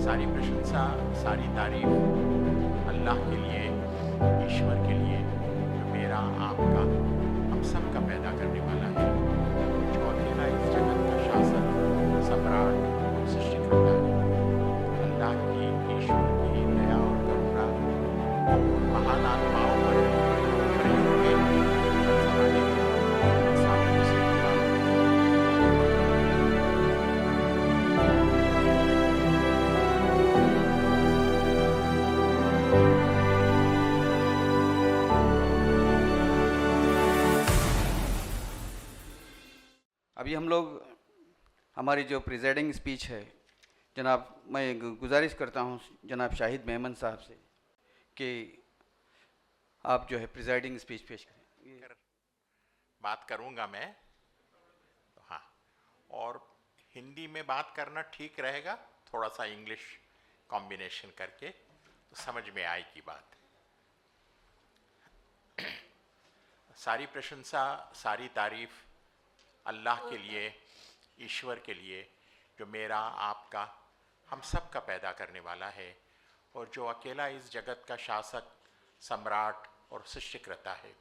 सारी प्रशंसा, सारी तारीफ अल्लाह के लिए, ईश्वर के लिए, जो मेरा, आपका, हम सब का पैदा करने वाला है, जो अकेला इस जगत का शासक, सम्राट और सृष्टिकर्ता है। अल्लाह की, ईश्वर की दया और करुणा महान आत्माओं पर हर युग में, हर जमाने में इंसानों से जुड़ा है। अभी हम लोग हमारी जो प्रिजाइडिंग स्पीच है, जनाब मैं गुजारिश करता हूँ जनाब शाहिद मेमन साहब से कि आप जो है प्रिजाइडिंग स्पीच पेश करें। बात करूंगा मैं, तो हाँ, और हिंदी में बात करना ठीक रहेगा, थोड़ा सा इंग्लिश कॉम्बिनेशन करके तो समझ में आएगी बात। सारी प्रशंसा, सारी तारीफ अल्लाह के लिए, ईश्वर के लिए, जो मेरा, आपका, हम सब का पैदा करने वाला है, और जो अकेला इस जगत का शासक, सम्राट और सृष्टिकर्ता है।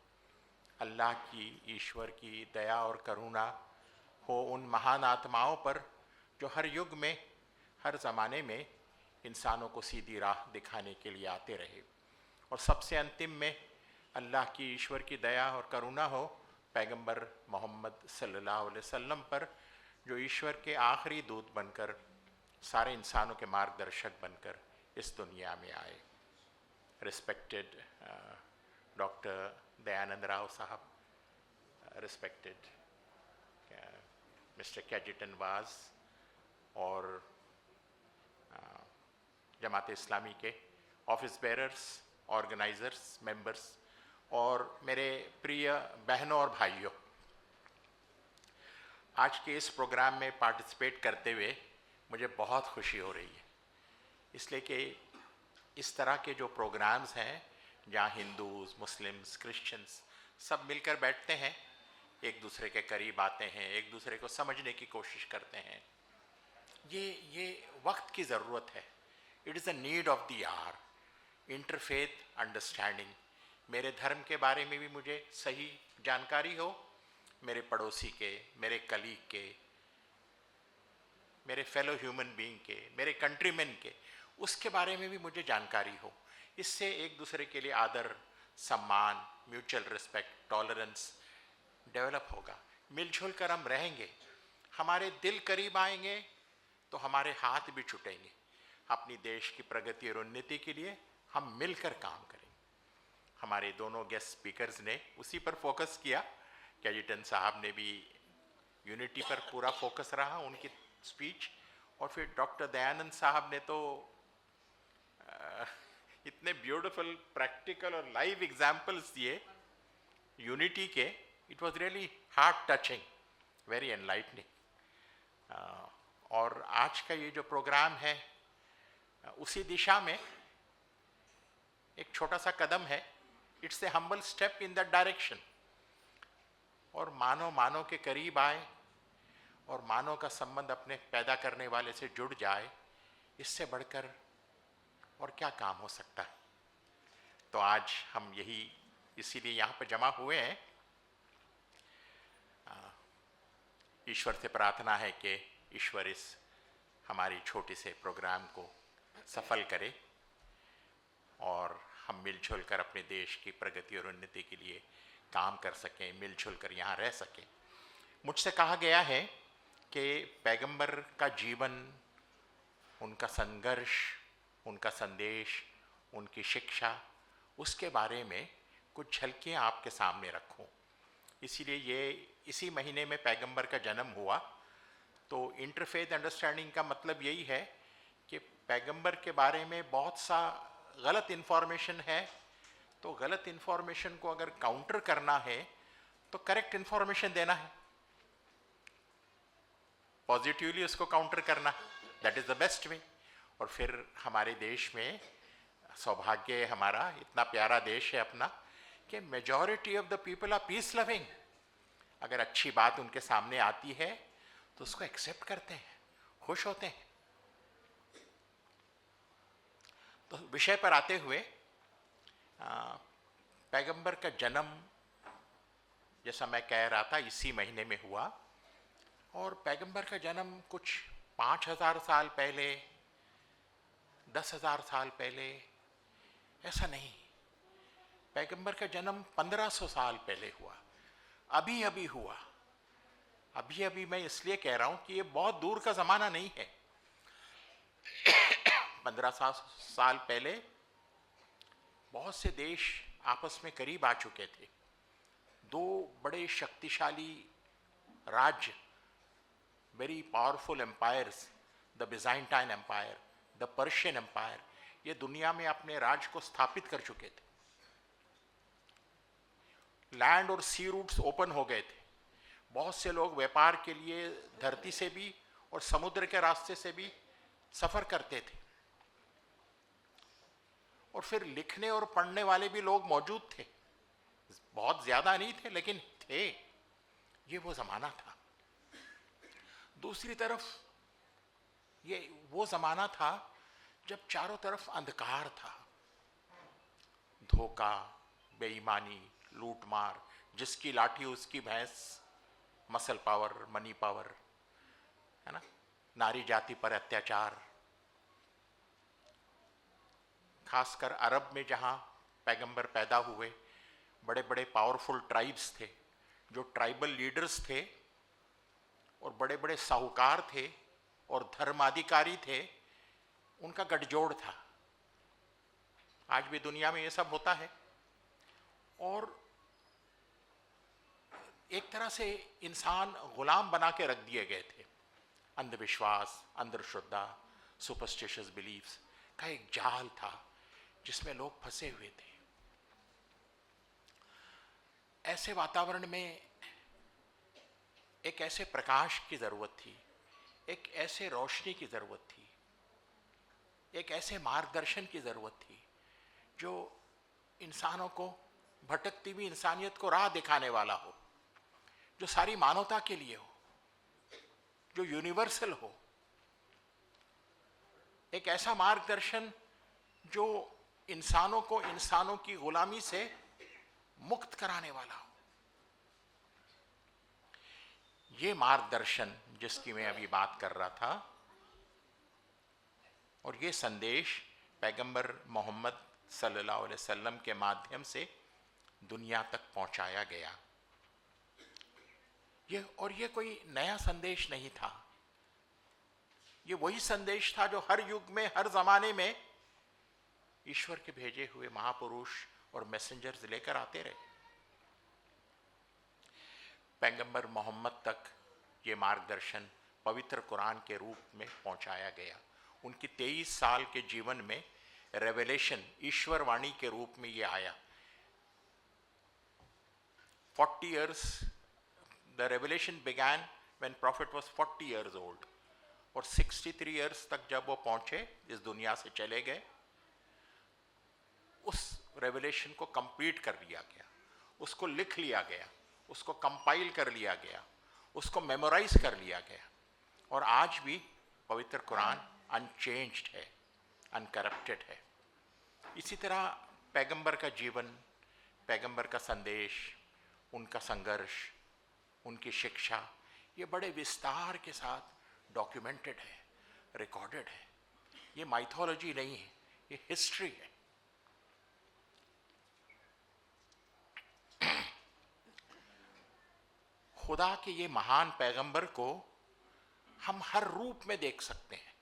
अल्लाह की, ईश्वर की दया और करुणा हो उन महान आत्माओं पर जो हर युग में, हर ज़माने में इंसानों को सीधी राह दिखाने के लिए आते रहे। और सबसे अंतिम में अल्लाह की, ईश्वर की दया और करुणा हो पैगंबर मोहम्मद सल्लल्लाहु अलैहि वसल्लम पर, जो ईश्वर के आखिरी दूत बनकर, सारे इंसानों के मार्गदर्शक बनकर इस दुनिया में आए। रिस्पेक्टेड डॉक्टर दयानंद राव साहब, रिस्पेक्टेड मिस्टर कैजिटन वाज, और जमात इस्लामी के ऑफिस बेरर्स, ऑर्गेनाइजर्स, मेंबर्स, और मेरे प्रिय बहनों और भाइयों, आज के इस प्रोग्राम में पार्टिसिपेट करते हुए मुझे बहुत खुशी हो रही है, इसलिए कि इस तरह के जो प्रोग्राम्स हैं जहाँ हिंदूज़, मुस्लिम्स, क्रिश्चियंस सब मिलकर बैठते हैं, एक दूसरे के करीब आते हैं, एक दूसरे को समझने की कोशिश करते हैं, ये वक्त की ज़रूरत है। It is a need of the hour, interfaith understanding. मेरे धर्म के बारे में भी मुझे सही जानकारी हो, मेरे पड़ोसी के, मेरे कलीग के, मेरे फेलो ह्यूमन बीइंग के, मेरे कंट्रीमैन के, उसके बारे में भी मुझे जानकारी हो। इससे एक दूसरे के लिए आदर, सम्मान, म्यूचुअल रिस्पेक्ट, टॉलरेंस डेवलप होगा। मिलजुल कर हम रहेंगे, हमारे दिल करीब आएंगे तो हमारे हाथ भी छुटेंगे। अपनी देश की प्रगति और उन्नति के लिए हम मिलकर काम करेंगे। हमारे दोनों गेस्ट स्पीकर्स ने उसी पर फोकस किया। कैजिटन साहब ने भी यूनिटी पर पूरा फोकस रहा उनकी स्पीच, और फिर डॉक्टर दयानंद साहब ने तो इतने ब्यूटीफुल प्रैक्टिकल और लाइव एग्जाम्पल्स दिए यूनिटी के। It was really heart touching, very enlightening. और आज का ये जो प्रोग्राम है उसी दिशा में एक छोटा सा कदम है। It's a humble step in that direction. और मानव के करीब आए और मानव का संबंध अपने पैदा करने वाले से जुड़ जाए, इससे बढ़कर और क्या काम हो सकता है। तो आज हम यही इसीलिए यहाँ पर जमा हुए हैं। ईश्वर से प्रार्थना है कि ईश्वर इस हमारी छोटी से प्रोग्राम को सफल करे और हम मिलजुल कर अपने देश की प्रगति और उन्नति के लिए काम कर सकें, मिलजुल कर यहाँ रह सकें। मुझसे कहा गया है कि पैगंबर का जीवन, उनका संघर्ष, उनका संदेश, उनकी शिक्षा, उसके बारे में कुछ झलकियाँ आपके सामने रखूं। इसीलिए इसी महीने में पैगंबर का जन्म हुआ। तो इंटरफेथ अंडरस्टैंडिंग का मतलब यही है कि पैगंबर के बारे में बहुत सा गलत इन्फॉर्मेशन है, तो गलत इन्फॉर्मेशन को अगर काउंटर करना है तो करेक्ट इन्फॉर्मेशन देना है, पॉजिटिवली उसको काउंटर करना, that is the best way. और फिर हमारे देश में सौभाग्य है, हमारा इतना प्यारा देश है अपना, कि majority of the people are peace loving. अगर अच्छी बात उनके सामने आती है तो उसको एक्सेप्ट करते हैं, खुश होते हैं। तो विषय पर आते हुए पैगंबर का जन्म, जैसा मैं कह रहा था, इसी महीने में हुआ। और पैगंबर का जन्म कुछ 5000 साल पहले, 10,000 साल पहले, ऐसा नहीं। पैगंबर का जन्म 1500 साल पहले हुआ, अभी अभी हुआ। अभी अभी मैं इसलिए कह रहा हूं कि ये बहुत दूर का ज़माना नहीं है। 1500 साल पहले बहुत से देश आपस में करीब आ चुके थे। दो बड़े शक्तिशाली राज्य, very powerful empires, the Byzantine empire, the Persian empire, ये दुनिया में अपने राज को स्थापित कर चुके थे। लैंड और सी रूट्स ओपन हो गए थे। बहुत से लोग व्यापार के लिए धरती से भी और समुद्र के रास्ते से भी सफर करते थे। और फिर लिखने और पढ़ने वाले भी लोग मौजूद थे, बहुत ज्यादा नहीं थे लेकिन थे। ये वो जमाना था। दूसरी तरफ ये वो जमाना था जब चारों तरफ अंधकार था, धोखा, बेईमानी, लूटमार, जिसकी लाठी उसकी भैंस, मसल पावर, मनी पावर, है ना, नारी जाति पर अत्याचार। खासकर अरब में जहाँ पैगंबर पैदा हुए, बड़े बड़े पावरफुल ट्राइब्स थे, जो ट्राइबल लीडर्स थे और बड़े बड़े साहूकार थे और धर्माधिकारी थे, उनका गठजोड़ था। आज भी दुनिया में ये सब होता है। और एक तरह से इंसान गुलाम बना के रख दिए गए थे। अंधविश्वास, अंधश्रद्धा, सुपरस्टिशियस बिलीफ्स का एक जाल था जिसमें लोग फंसे हुए थे। ऐसे वातावरण में एक ऐसे प्रकाश की जरूरत थी, एक ऐसे रोशनी की जरूरत थी, एक ऐसे मार्गदर्शन की जरूरत थी जो इंसानों को, भटकती हुई इंसानियत को राह दिखाने वाला हो, जो सारी मानवता के लिए हो, जो यूनिवर्सल हो। एक ऐसा मार्गदर्शन जो इंसानों को इंसानों की गुलामी से मुक्त कराने वाला हो। ये मार्गदर्शन जिसकी मैं अभी बात कर रहा था, और ये संदेश पैगंबर मोहम्मद सल्लल्लाहु अलैहि वसल्लम के माध्यम से दुनिया तक पहुंचाया गया। ये कोई नया संदेश नहीं था। ये वही संदेश था जो हर युग में, हर जमाने में ईश्वर के भेजे हुए महापुरुष और मैसेंजर्स लेकर आते रहे। पैगंबर मोहम्मद तक ये मार्गदर्शन पवित्र कुरान के रूप में पहुंचाया गया। उनकी 23 साल के जीवन में रेवलेशन, ईश्वर वाणी के रूप में ये आया। 40 years, the revelation began when prophet was 40 years old, और 63 years तक जब वो पहुंचे, इस दुनिया से चले गए, उस रेवलेशन को कंप्लीट कर लिया गया, उसको लिख लिया गया, उसको कंपाइल कर लिया गया, उसको मेमोराइज कर लिया गया। और आज भी पवित्र कुरान अनचेंज्ड है, अनकरप्टेड है। इसी तरह पैगंबर का जीवन, पैगंबर का संदेश, उनका संघर्ष, उनकी शिक्षा, ये बड़े विस्तार के साथ डॉक्यूमेंटेड है, रिकॉर्डेड है। ये माइथोलॉजी नहीं है, ये हिस्ट्री है। खुदा के ये महान पैगंबर को हम हर रूप में देख सकते हैं।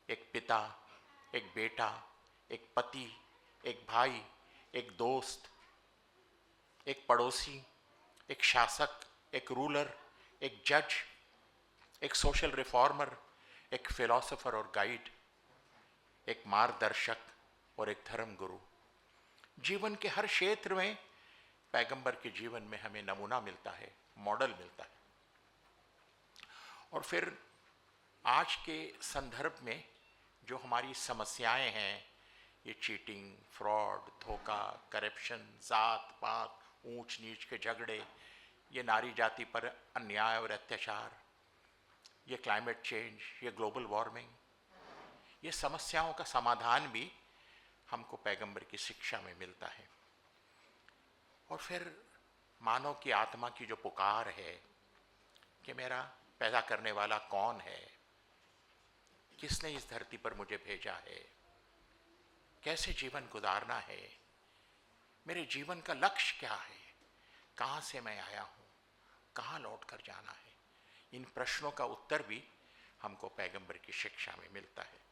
एक पिता, एक बेटा, एक पति, एक भाई, एक दोस्त, एक पड़ोसी, एक शासक, एक रूलर, एक जज, एक सोशल रिफॉर्मर, एक फिलोसोफर और गाइड, एक मार्गदर्शक और एक धर्म गुरु। जीवन के हर क्षेत्र में पैगंबर के जीवन में हमें नमूना मिलता है, मॉडल मिलता है। और फिर आज के संदर्भ में जो हमारी समस्याएं हैं, ये चीटिंग, फ्रॉड, धोखा, करप्शन, जात पात, ऊंच नीच के झगड़े, ये नारी जाति पर अन्याय और अत्याचार, ये क्लाइमेट चेंज, ये ग्लोबल वार्मिंग, ये समस्याओं का समाधान भी हमको पैगंबर की शिक्षा में मिलता है। और फिर मानव की आत्मा की जो पुकार है कि मेरा पैदा करने वाला कौन है, किसने इस धरती पर मुझे भेजा है, कैसे जीवन गुजारना है, मेरे जीवन का लक्ष्य क्या है, कहाँ से मैं आया हूँ, कहाँ लौट कर जाना है, इन प्रश्नों का उत्तर भी हमको पैगंबर की शिक्षा में मिलता है।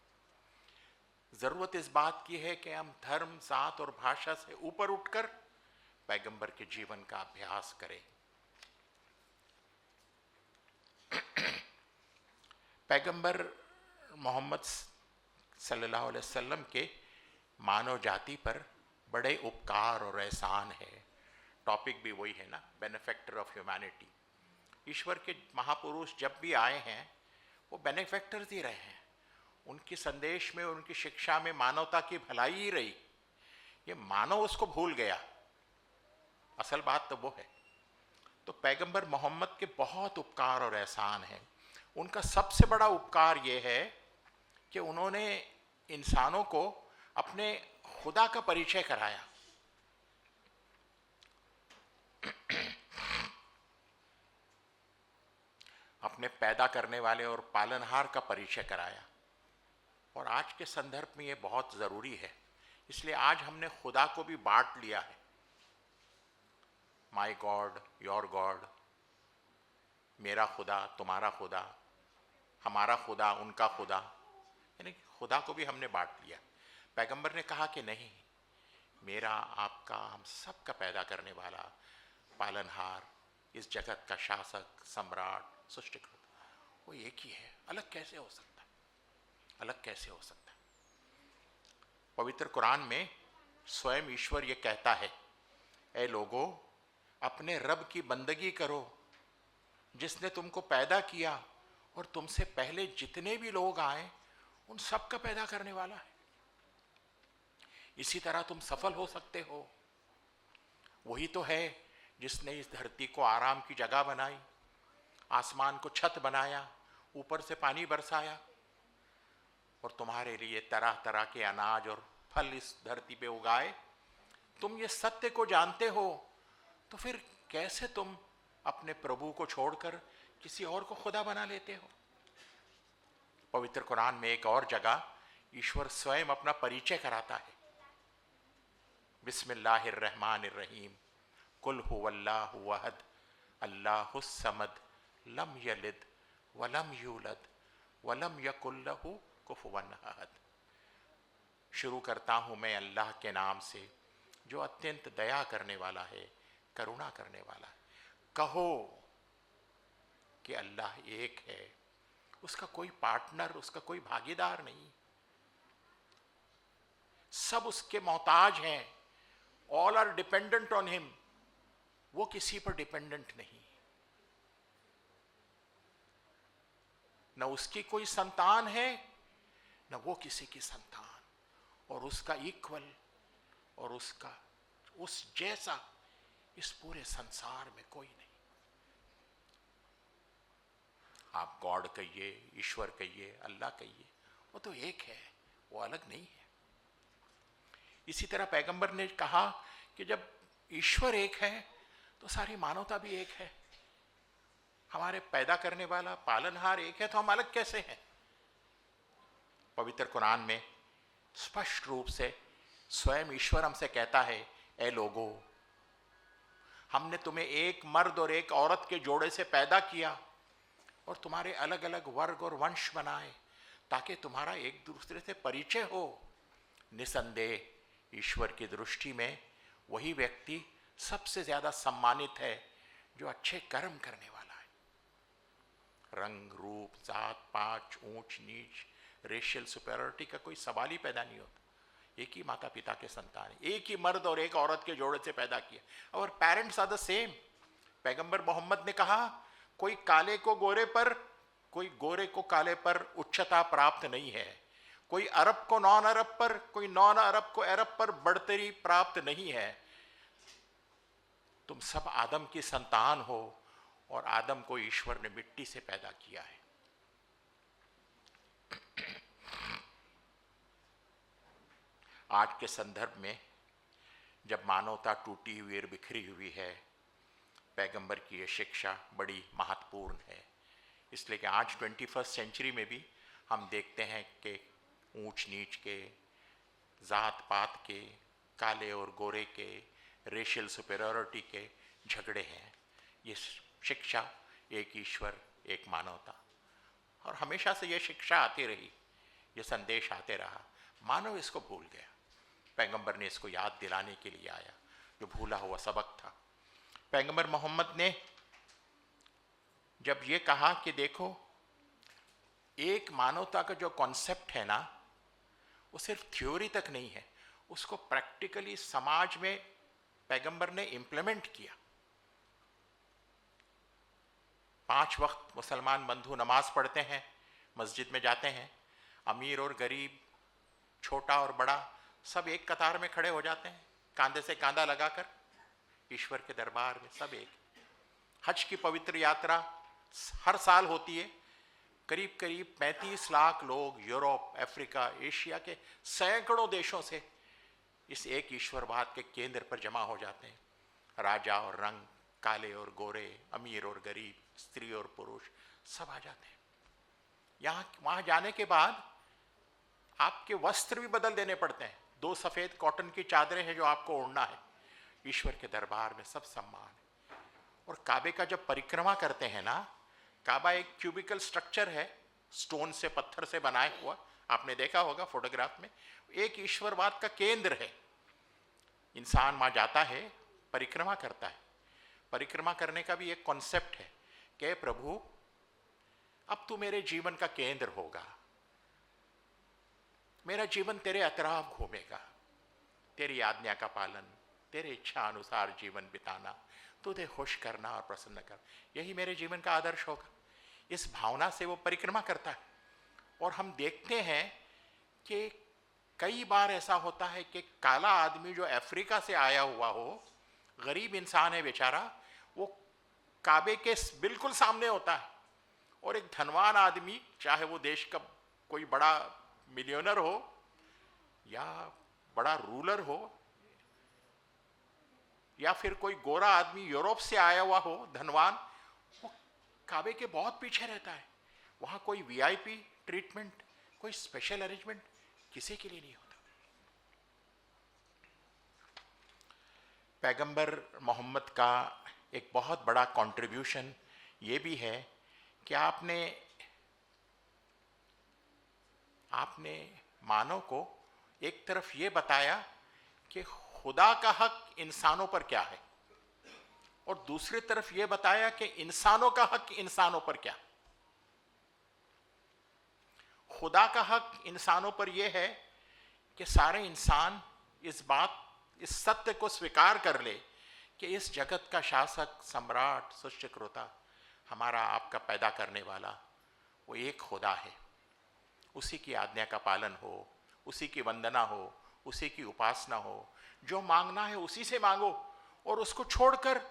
ज़रूरत इस बात की है कि हम धर्म, जात और भाषा से ऊपर उठकर पैगंबर के जीवन का अभ्यास करें। पैगंबर मोहम्मद सल्लल्लाहु अलैहि वसल्लम के मानव जाति पर बड़े उपकार और एहसान है। टॉपिक भी वही है ना, बेनिफैक्टर ऑफ ह्यूमैनिटी। ईश्वर के महापुरुष जब भी आए हैं वो बेनिफैक्टर्स ही रहे हैं। उनके संदेश में, उनकी शिक्षा में मानवता की भलाई ही रही। ये मानव उसको भूल गया, असल बात तो वो है। तो पैगंबर मोहम्मद के बहुत उपकार और एहसान हैं। उनका सबसे बड़ा उपकार ये है कि उन्होंने इंसानों को अपने खुदा का परिचय कराया। अपने पैदा करने वाले और पालनहार का परिचय कराया। और आज के संदर्भ में ये बहुत ज़रूरी है, इसलिए आज हमने खुदा को भी बांट लिया है। माई गॉड, योर गॉड, मेरा खुदा, तुम्हारा खुदा, हमारा खुदा, उनका खुदा, यानी खुदा को भी हमने बांट लिया। पैगंबर ने कहा कि नहीं, मेरा, आपका, हम सब का पैदा करने वाला, पालनहार, इस जगत का शासक, सम्राट, सृष्टिकर्ता, वो एक ही है। अलग कैसे हो सकता है? अलग कैसे हो सकता है? पवित्र कुरान में स्वयं ईश्वर ये कहता है, ऐ लोगों, अपने रब की बंदगी करो जिसने तुमको पैदा किया और तुमसे पहले जितने भी लोग आए उन सब का पैदा करने वाला है। इसी तरह तुम सफल हो सकते हो। वही तो है जिसने इस धरती को आराम की जगह बनाई, आसमान को छत बनाया, ऊपर से पानी बरसाया और तुम्हारे लिए तरह तरह के अनाज और फल इस धरती पे उगाए। तुम ये सत्य को जानते हो तो फिर कैसे तुम अपने प्रभु को छोड़कर किसी और को खुदा बना लेते हो? पवित्र कुरान में एक और जगह ईश्वर स्वयं अपना परिचय कराता है। बिस्मिल्लाहिर्रहमानिर्रहीम, कुल हुवल्लाहु अहद, अल्लाहुस समद, लम यलिद वलम यूलद वलम यकुल लहू कुफुवन अहद। शुरू करता हूँ मैं अल्लाह के नाम से जो अत्यंत दया करने वाला है, करुणा करने वाला है। कहो कि अल्लाह एक है, उसका कोई पार्टनर, उसका कोई भागीदार नहीं, सब उसके मोहताज हैं। All are dependent on him, वो किसी पर डिपेंडेंट नहीं। न उसकी कोई संतान है न वो किसी की संतान, और उसका इक्वल और उसका उस जैसा इस पूरे संसार में कोई नहीं। आप गॉड कहिए, ईश्वर कहिए, अल्लाह कहिए, वो तो एक है, वो अलग नहीं है। इसी तरह पैगंबर ने कहा कि जब ईश्वर एक है तो सारी मानवता भी एक है। हमारे पैदा करने वाला, पालनहार एक है तो हम अलग कैसे हैं? पवित्र कुरान में स्पष्ट रूप से स्वयं ईश्वर हमसे कहता है, ऐ लोगों, हमने तुम्हें एक मर्द और एक औरत के जोड़े से पैदा किया और तुम्हारे अलग अलग वर्ग और वंश बनाए ताकि तुम्हारा एक दूसरे से परिचय हो। निसंदेह ईश्वर की दृष्टि में वही व्यक्ति सबसे ज्यादा सम्मानित है जो अच्छे कर्म करने वाला है। रंग, रूप, जात, पात, ऊंच नीच, रेशियल सुपेरियरिटी का कोई सवाल ही पैदा नहीं होता। एक ही माता पिता के संतान है, एक ही मर्द और एक औरत के जोड़े से पैदा किया, और पेरेंट्स आर द सेम। पैगंबर मोहम्मद ने कहा, कोई काले को गोरे पर, कोई गोरे को काले पर उच्चता प्राप्त नहीं है, कोई अरब को नॉन अरब पर, कोई नॉन अरब को अरब पर बढ़तरी प्राप्त नहीं है। तुम सब आदम की संतान हो और आदम को ईश्वर ने मिट्टी से पैदा किया है। आज के संदर्भ में जब मानवता टूटी हुई और बिखरी हुई है, पैगंबर की ये शिक्षा बड़ी महत्वपूर्ण है। इसलिए कि आज 21st सेंचुरी में भी हम देखते हैं कि ऊंच नीच के, जात पात के, काले और गोरे के, रेशियल सुपेरियरिटी के झगड़े हैं। ये शिक्षा एक ईश्वर, एक मानवता, और हमेशा से ये शिक्षा आती रही, ये संदेश आते रहा। मानव इसको भूल गया, पैगंबर ने इसको याद दिलाने के लिए आया, जो भूला हुआ सबक था। पैगंबर मोहम्मद ने जब ये कहा कि देखो, एक मानवता का जो कॉन्सेप्ट है ना, वो सिर्फ थ्योरी तक नहीं है, उसको प्रैक्टिकली समाज में पैगंबर ने इम्प्लीमेंट किया। 5 वक्त मुसलमान बंधु नमाज पढ़ते हैं, मस्जिद में जाते हैं, अमीर और गरीब, छोटा और बड़ा, सब एक कतार में खड़े हो जाते हैं, कांधे से कांधा लगाकर ईश्वर के दरबार में सब एक। हज की पवित्र यात्रा हर साल होती है। करीब करीब 35 लाख लोग यूरोप, अफ्रीका, एशिया के सैकड़ों देशों से इस एक ईश्वरवाद के केंद्र पर जमा हो जाते हैं। राजा और रंग, काले और गोरे, अमीर और गरीब, स्त्री और पुरुष, सब आ जाते हैं। वहां जाने के बाद आपके वस्त्र भी बदल देने पड़ते हैं। 2 सफेद कॉटन की चादरें हैं जो आपको ओढ़ना है। ईश्वर के दरबार में सब सम्मान है। और काबे का जब परिक्रमा करते हैं ना, काबा एक क्यूबिकल स्ट्रक्चर है, स्टोन से, पत्थर से बनाया हुआ, आपने देखा होगा फोटोग्राफ में। एक ईश्वरवाद का केंद्र है। इंसान वहां जाता है, परिक्रमा करता है। परिक्रमा करने का भी एक कॉन्सेप्ट है कि प्रभु, अब तू मेरे जीवन का केंद्र होगा, मेरा जीवन तेरे अतराफ घूमेगा, तेरी आज्ञा का पालन, तेरे इच्छा अनुसार जीवन बिताना, तुझे खुश करना और प्रसन्न कर, यही मेरे जीवन का आदर्श होगा। इस भावना से वो परिक्रमा करता है। और हम देखते हैं कि कई बार ऐसा होता है कि काला आदमी जो अफ्रीका से आया हुआ हो, गरीब इंसान है बेचारा, वो काबे के बिल्कुल सामने होता है, और एक धनवान आदमी, चाहे वो देश का कोई बड़ा मिलियनर हो या बड़ा रूलर हो, या फिर कोई गोरा आदमी यूरोप से आया हुआ हो, धनवान, वो काबे के बहुत पीछे रहता है। वहां कोई वीआईपी ट्रीटमेंट, कोई स्पेशल अरेंजमेंट किसी के लिए नहीं होता। पैगंबर मोहम्मद का एक बहुत बड़ा कंट्रीब्यूशन ये भी है कि आपने मानव को एक तरफ ये बताया कि खुदा का हक इंसानों पर क्या है, और दूसरी तरफ ये बताया कि इंसानों का हक इंसानों पर क्या। खुदा का हक इंसानों पर यह है कि सारे इंसान इस सत्य को स्वीकार कर ले कि इस जगत का शासक, सम्राट, सृष्टिकर्ता, हमारा आपका पैदा करने वाला, वो एक खुदा है। उसी की आज्ञा का पालन हो, उसी की वंदना हो, उसी की उपासना हो, जो मांगना है उसी से मांगो, और उसको छोड़कर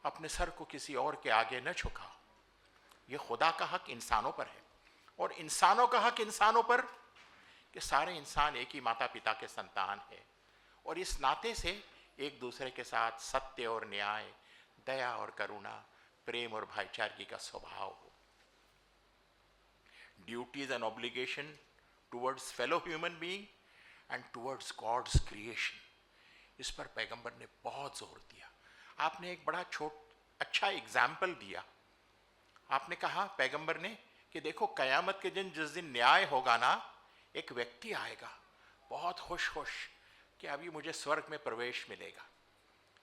अपने सर को किसी और के आगे न झुकाओ। ये खुदा का हक इंसानों पर है। और इंसानों का हक इंसानों पर कि सारे इंसान एक ही माता पिता के संतान है, और इस नाते से एक दूसरे के साथ सत्य और न्याय, दया और करुणा, प्रेम और भाईचारगी का स्वभाव हो। Duties and obligation towards fellow human being and towards God's creation, इस पर पैगंबर ने बहुत जोर दिया। आपने एक बड़ा अच्छा एग्जाम्पल दिया। आपने कहा पैगंबर ने कि देखो, कयामत के दिन जिस दिन न्याय होगा ना, एक व्यक्ति आएगा बहुत खुश कि अभी मुझे स्वर्ग में प्रवेश मिलेगा।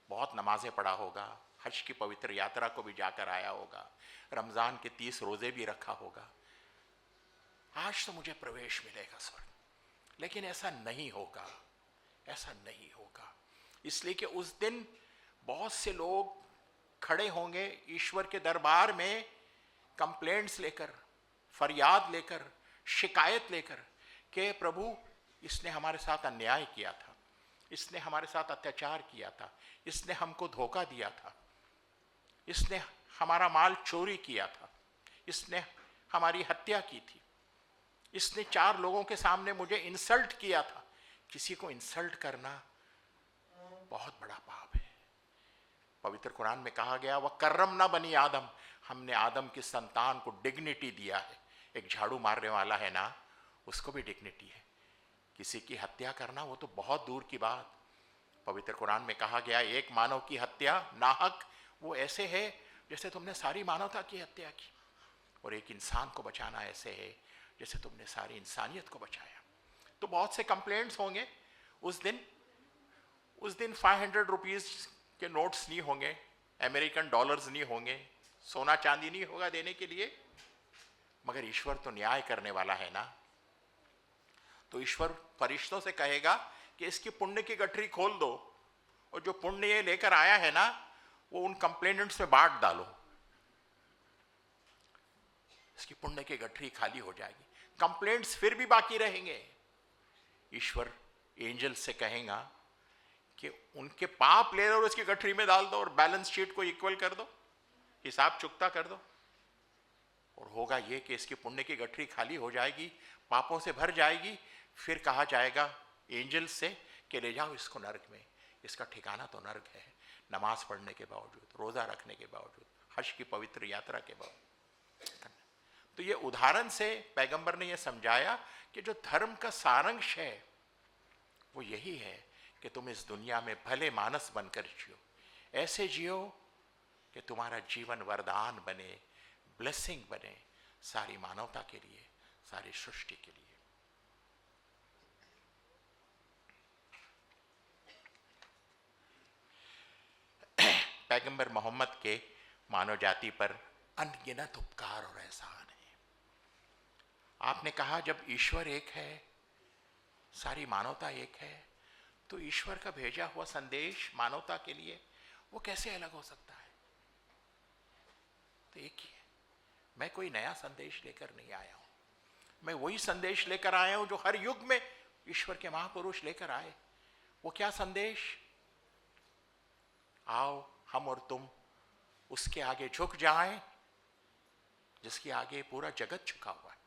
बहुत नमाजें पढ़ा होगा, हज की पवित्र यात्रा को भी जाकर आया होगा, रमज़ान के 30 रोज़े भी रखा होगा। आज तो मुझे प्रवेश मिलेगा स्वर्ग। लेकिन ऐसा नहीं होगा, ऐसा नहीं होगा। इसलिए कि उस दिन बहुत से लोग खड़े होंगे ईश्वर के दरबार में, कंप्लेंट्स लेकर, फरियाद लेकर, शिकायत लेकर कि प्रभु, इसने हमारे साथ अन्याय किया था, इसने हमारे साथ अत्याचार किया था, इसने हमको धोखा दिया था, इसने हमारा माल चोरी किया था, इसने हमारी हत्या की थी, इसने 4 लोगों के सामने मुझे इंसल्ट किया था। किसी को इंसल्ट करना बहुत बड़ा पाप है। पवित्र कुरान में कहा गया, वह कर्रम ना बनी आदम, हमने आदम की संतान को डिग्निटी दिया है। एक झाड़ू मारने वाला है ना, उसको भी डिग्निटी है। किसी की हत्या करना वो तो बहुत दूर की बात। पवित्र कुरान में कहा गया, एक मानव की हत्या नाहक वो ऐसे है जैसे तुमने सारी मानवता की हत्या की, और एक इंसान को बचाना ऐसे है जैसे तुमने सारी इंसानियत को बचाया। तो बहुत से कंप्लेंट्स होंगे उस दिन 500 रुपीज के नोट्स नहीं होंगे, अमेरिकन डॉलर्स नहीं होंगे, सोना चांदी नहीं होगा देने के लिए, मगर ईश्वर तो न्याय करने वाला है ना। तो ईश्वर फरिश्तों से कहेगा कि इसकी पुण्य की गठरी खोल दो, और जो पुण्य ये लेकर आया है ना, वो उन कंप्लेनेंट्स में बांट डालो, इसकी पुण्य की गठरी खाली हो जाएगी, कंप्लेंट्स फिर भी बाकी रहेंगे। ईश्वर एंजल से कहेगा कि उनके पाप ले लो और उसकी गठरी में डाल दो, और बैलेंस शीट को इक्वल कर दो, हिसाब चुकता कर दो, और होगा ये कि इसकी पुण्य की गठरी खाली हो जाएगी, पापों से भर जाएगी। फिर कहा जाएगा एंजल से कि ले जाओ इसको नरक में, इसका ठिकाना तो नरक है, नमाज पढ़ने के बावजूद, रोजा रखने के बावजूद, हज की पवित्र यात्रा के बावजूद। तो ये उदाहरण से पैगंबर ने ये समझाया कि जो धर्म का सारांश है वो यही है कि तुम इस दुनिया में भले मानस बनकर जियो, ऐसे जियो कि तुम्हारा जीवन वरदान बने, ब्लेसिंग बने सारी मानवता के लिए, सारी सृष्टि के लिए। पैगंबर मोहम्मद के मानव जाति पर अनगिनत उपकार और एहसान है। आपने कहा जब ईश्वर एक है, सारी मानवता एक है, तो ईश्वर का भेजा हुआ संदेश मानवता के लिए वो कैसे अलग हो सकता है? तो एक ही है। मैं कोई नया संदेश लेकर नहीं आया हूं, मैं वही संदेश लेकर आया हूं जो हर युग में ईश्वर के महापुरुष लेकर आए। वो क्या संदेश? आओ हम और तुम उसके आगे झुक जाएं जिसके आगे पूरा जगत झुका हुआ है।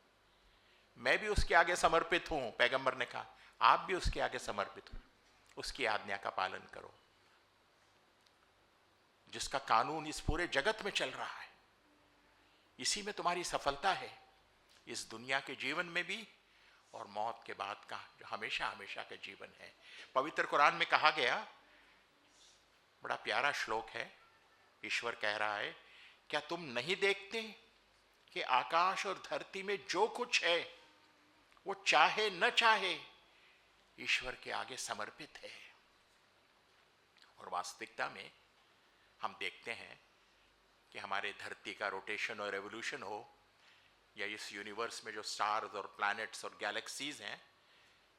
मैं भी उसके आगे समर्पित हूं, पैगंबर ने कहा आप भी उसके आगे समर्पित हो, उसकी आज्ञा का पालन करो। जिसका कानून इस पूरे जगत में चल रहा है, इसी में तुम्हारी सफलता है, इस दुनिया के जीवन में भी और मौत के बाद का जो हमेशा हमेशा का जीवन है। पवित्र कुरान में कहा गया, बड़ा प्यारा श्लोक है, ईश्वर कह रहा है, क्या तुम नहीं देखते कि आकाश और धरती में जो कुछ है वो चाहे न चाहे ईश्वर के आगे समर्पित है। और वास्तविकता में हम देखते हैं कि हमारे धरती का रोटेशन और रेवोल्यूशन हो, या इस यूनिवर्स में जो स्टार्स और प्लैनेट्स और गैलेक्सीज हैं,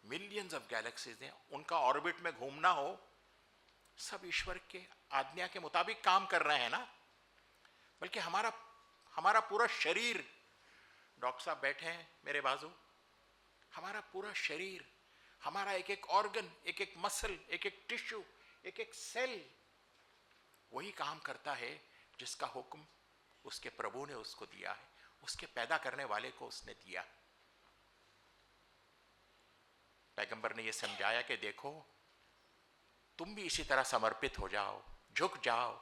मिलियंस ऑफ गैलेक्सीज हैं, उनका ऑर्बिट में घूमना हो, सब ईश्वर के आज्ञा के मुताबिक काम कर रहे हैं ना। बल्कि हमारा पूरा शरीर, डॉक्टर साहब बैठे हैं मेरे बाजू, हमारा पूरा शरीर, हमारा एक एक ऑर्गन, एक एक मसल, एक एक टिश्यू, एक एक सेल वही काम करता है जिसका हुक्म उसके प्रभु ने उसको दिया है, उसके पैदा करने वाले को उसने दिया। पैगंबर ने यह समझाया कि देखो तुम भी इसी तरह समर्पित हो जाओ, झुक जाओ।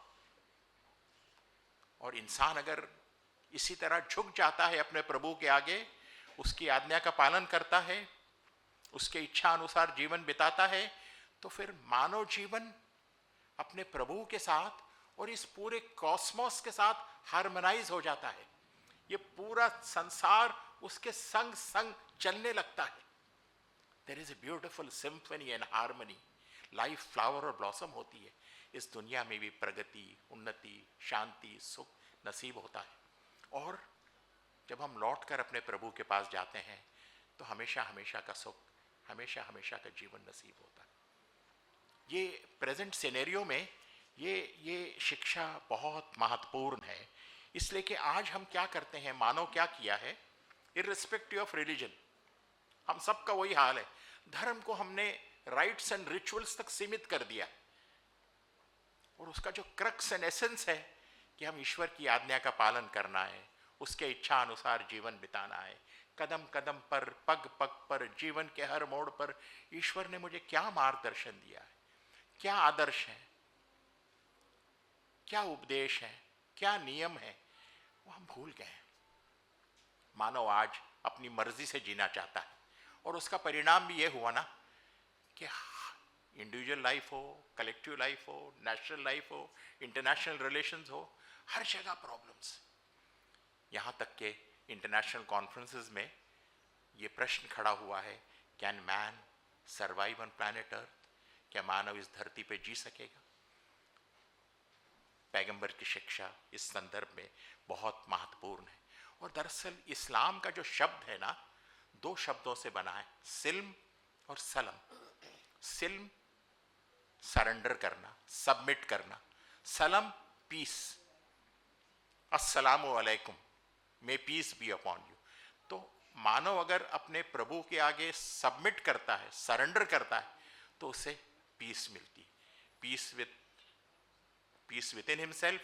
और इंसान अगर इसी तरह झुक जाता है अपने प्रभु के आगे, उसकी आज्ञा का पालन करता है, उसके इच्छा अनुसार जीवन बिताता है, तो फिर मानव जीवन अपने प्रभु के साथ और इस पूरे कॉस्मोस के साथ हार्मोनाइज हो जाता है। ये पूरा संसार उसके संग संग चलने लगता है। There is a beautiful symphony and harmony. Life flower और ब्लॉसम होती है। इस दुनिया में भी प्रगति, उन्नति, शांति, सुख नसीब होता है। और जब हम लौट कर अपने प्रभु के पास जाते हैं तो हमेशा हमेशा का सुख, हमेशा हमेशा का जीवन नसीब होता है। ये प्रेजेंट सिनेरियो में ये शिक्षा बहुत महत्वपूर्ण है, इसलिए कि आज हम क्या करते हैं, मानव क्या किया है, इर्रिस्पेक्टिव ऑफ रिलीजन, हम सबका वही हाल है। धर्म को हमने राइट्स एंड रिचुअल्स तक सीमित कर दिया, और उसका जो क्रक्स एंड एसेंस है कि हम ईश्वर की आज्ञा का पालन करना है, उसके इच्छा अनुसार जीवन बिताना है, कदम कदम पर, पग पग पर, जीवन के हर मोड़ पर ईश्वर ने मुझे क्या मार्गदर्शन दिया है, क्या आदर्श है, क्या उपदेश है, क्या नियम है, वो हम भूल गए हैं। मानव आज अपनी मर्जी से जीना चाहता है और उसका परिणाम भी ये हुआ ना कि इंडिविजुअल लाइफ हो, कलेक्टिव लाइफ हो, नेशनल लाइफ हो, इंटरनेशनल रिलेशंस हो, हर जगह प्रॉब्लम्स। यहाँ तक के इंटरनेशनल कॉन्फ्रेंसेस में ये प्रश्न खड़ा हुआ है, can man survive on planet Earth? क्या मानव इस धरती पे जी सकेगा? पैगंबर की शिक्षा इस संदर्भ में बहुत महत्वपूर्ण है। और दरअसल इस्लाम का जो शब्द है ना, दो शब्दों से बना है, सिल्म और सलम। सिल्म सरेंडर करना, सबमिट करना, सलम पीस, अस्सलामु अलैकुम, may peace be upon you. तो मानव अगर अपने प्रभु के आगे सबमिट करता है, सरेंडर करता है, तो उसे पीस मिलती है। Peace with in himself,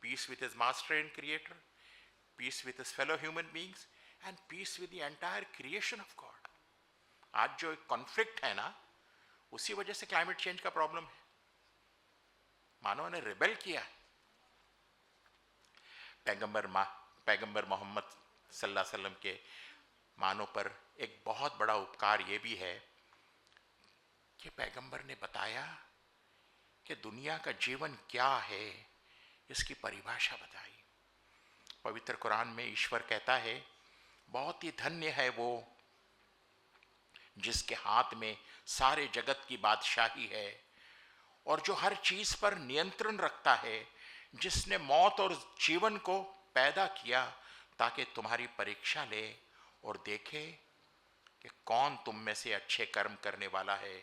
peace with his master and creator, peace with his fellow human beings and peace with the entire creation of God. आज जो एक कॉन्फ्लिक्ट है ना, उसी वजह से क्लाइमेट चेंज का प्रॉब्लम है। मानव ने रिबेल किया है। पैगंबर मोहम्मद सल्लल्लाहु अलैहि वसल्लम के मानव पर एक बहुत बड़ा उपकार ये भी है कि पैगंबर ने बताया कि दुनिया का जीवन क्या है, इसकी परिभाषा बताई। पवित्र कुरान में ईश्वर कहता है, बहुत ही धन्य है वो जिसके हाथ में सारे जगत की बादशाही है और जो हर चीज पर नियंत्रण रखता है, जिसने मौत और जीवन को पैदा किया ताकि तुम्हारी परीक्षा ले और देखे कि कौन तुम में से अच्छे कर्म करने वाला है।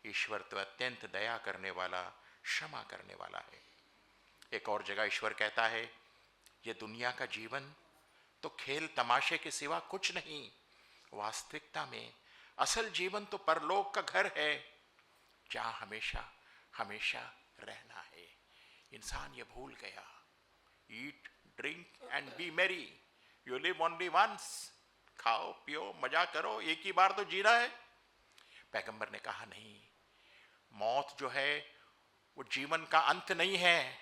ईश्वर तो अत्यंत दया करने वाला, क्षमा करने वाला है। एक और जगह ईश्वर कहता है, ये दुनिया का जीवन तो खेल तमाशे के सिवा कुछ नहीं। वास्तविकता में असल जीवन तो परलोक का घर है, जहां हमेशा हमेशा रहना है। इंसान ये भूल गया। ईट, ड्रिंक एंड बी मेरी, यू लिव ओनली वंस। खाओ पियो मजा करो, एक ही बार तो जीना है। पैगंबर ने कहा नहीं, मौत जो है वो जीवन का अंत नहीं है,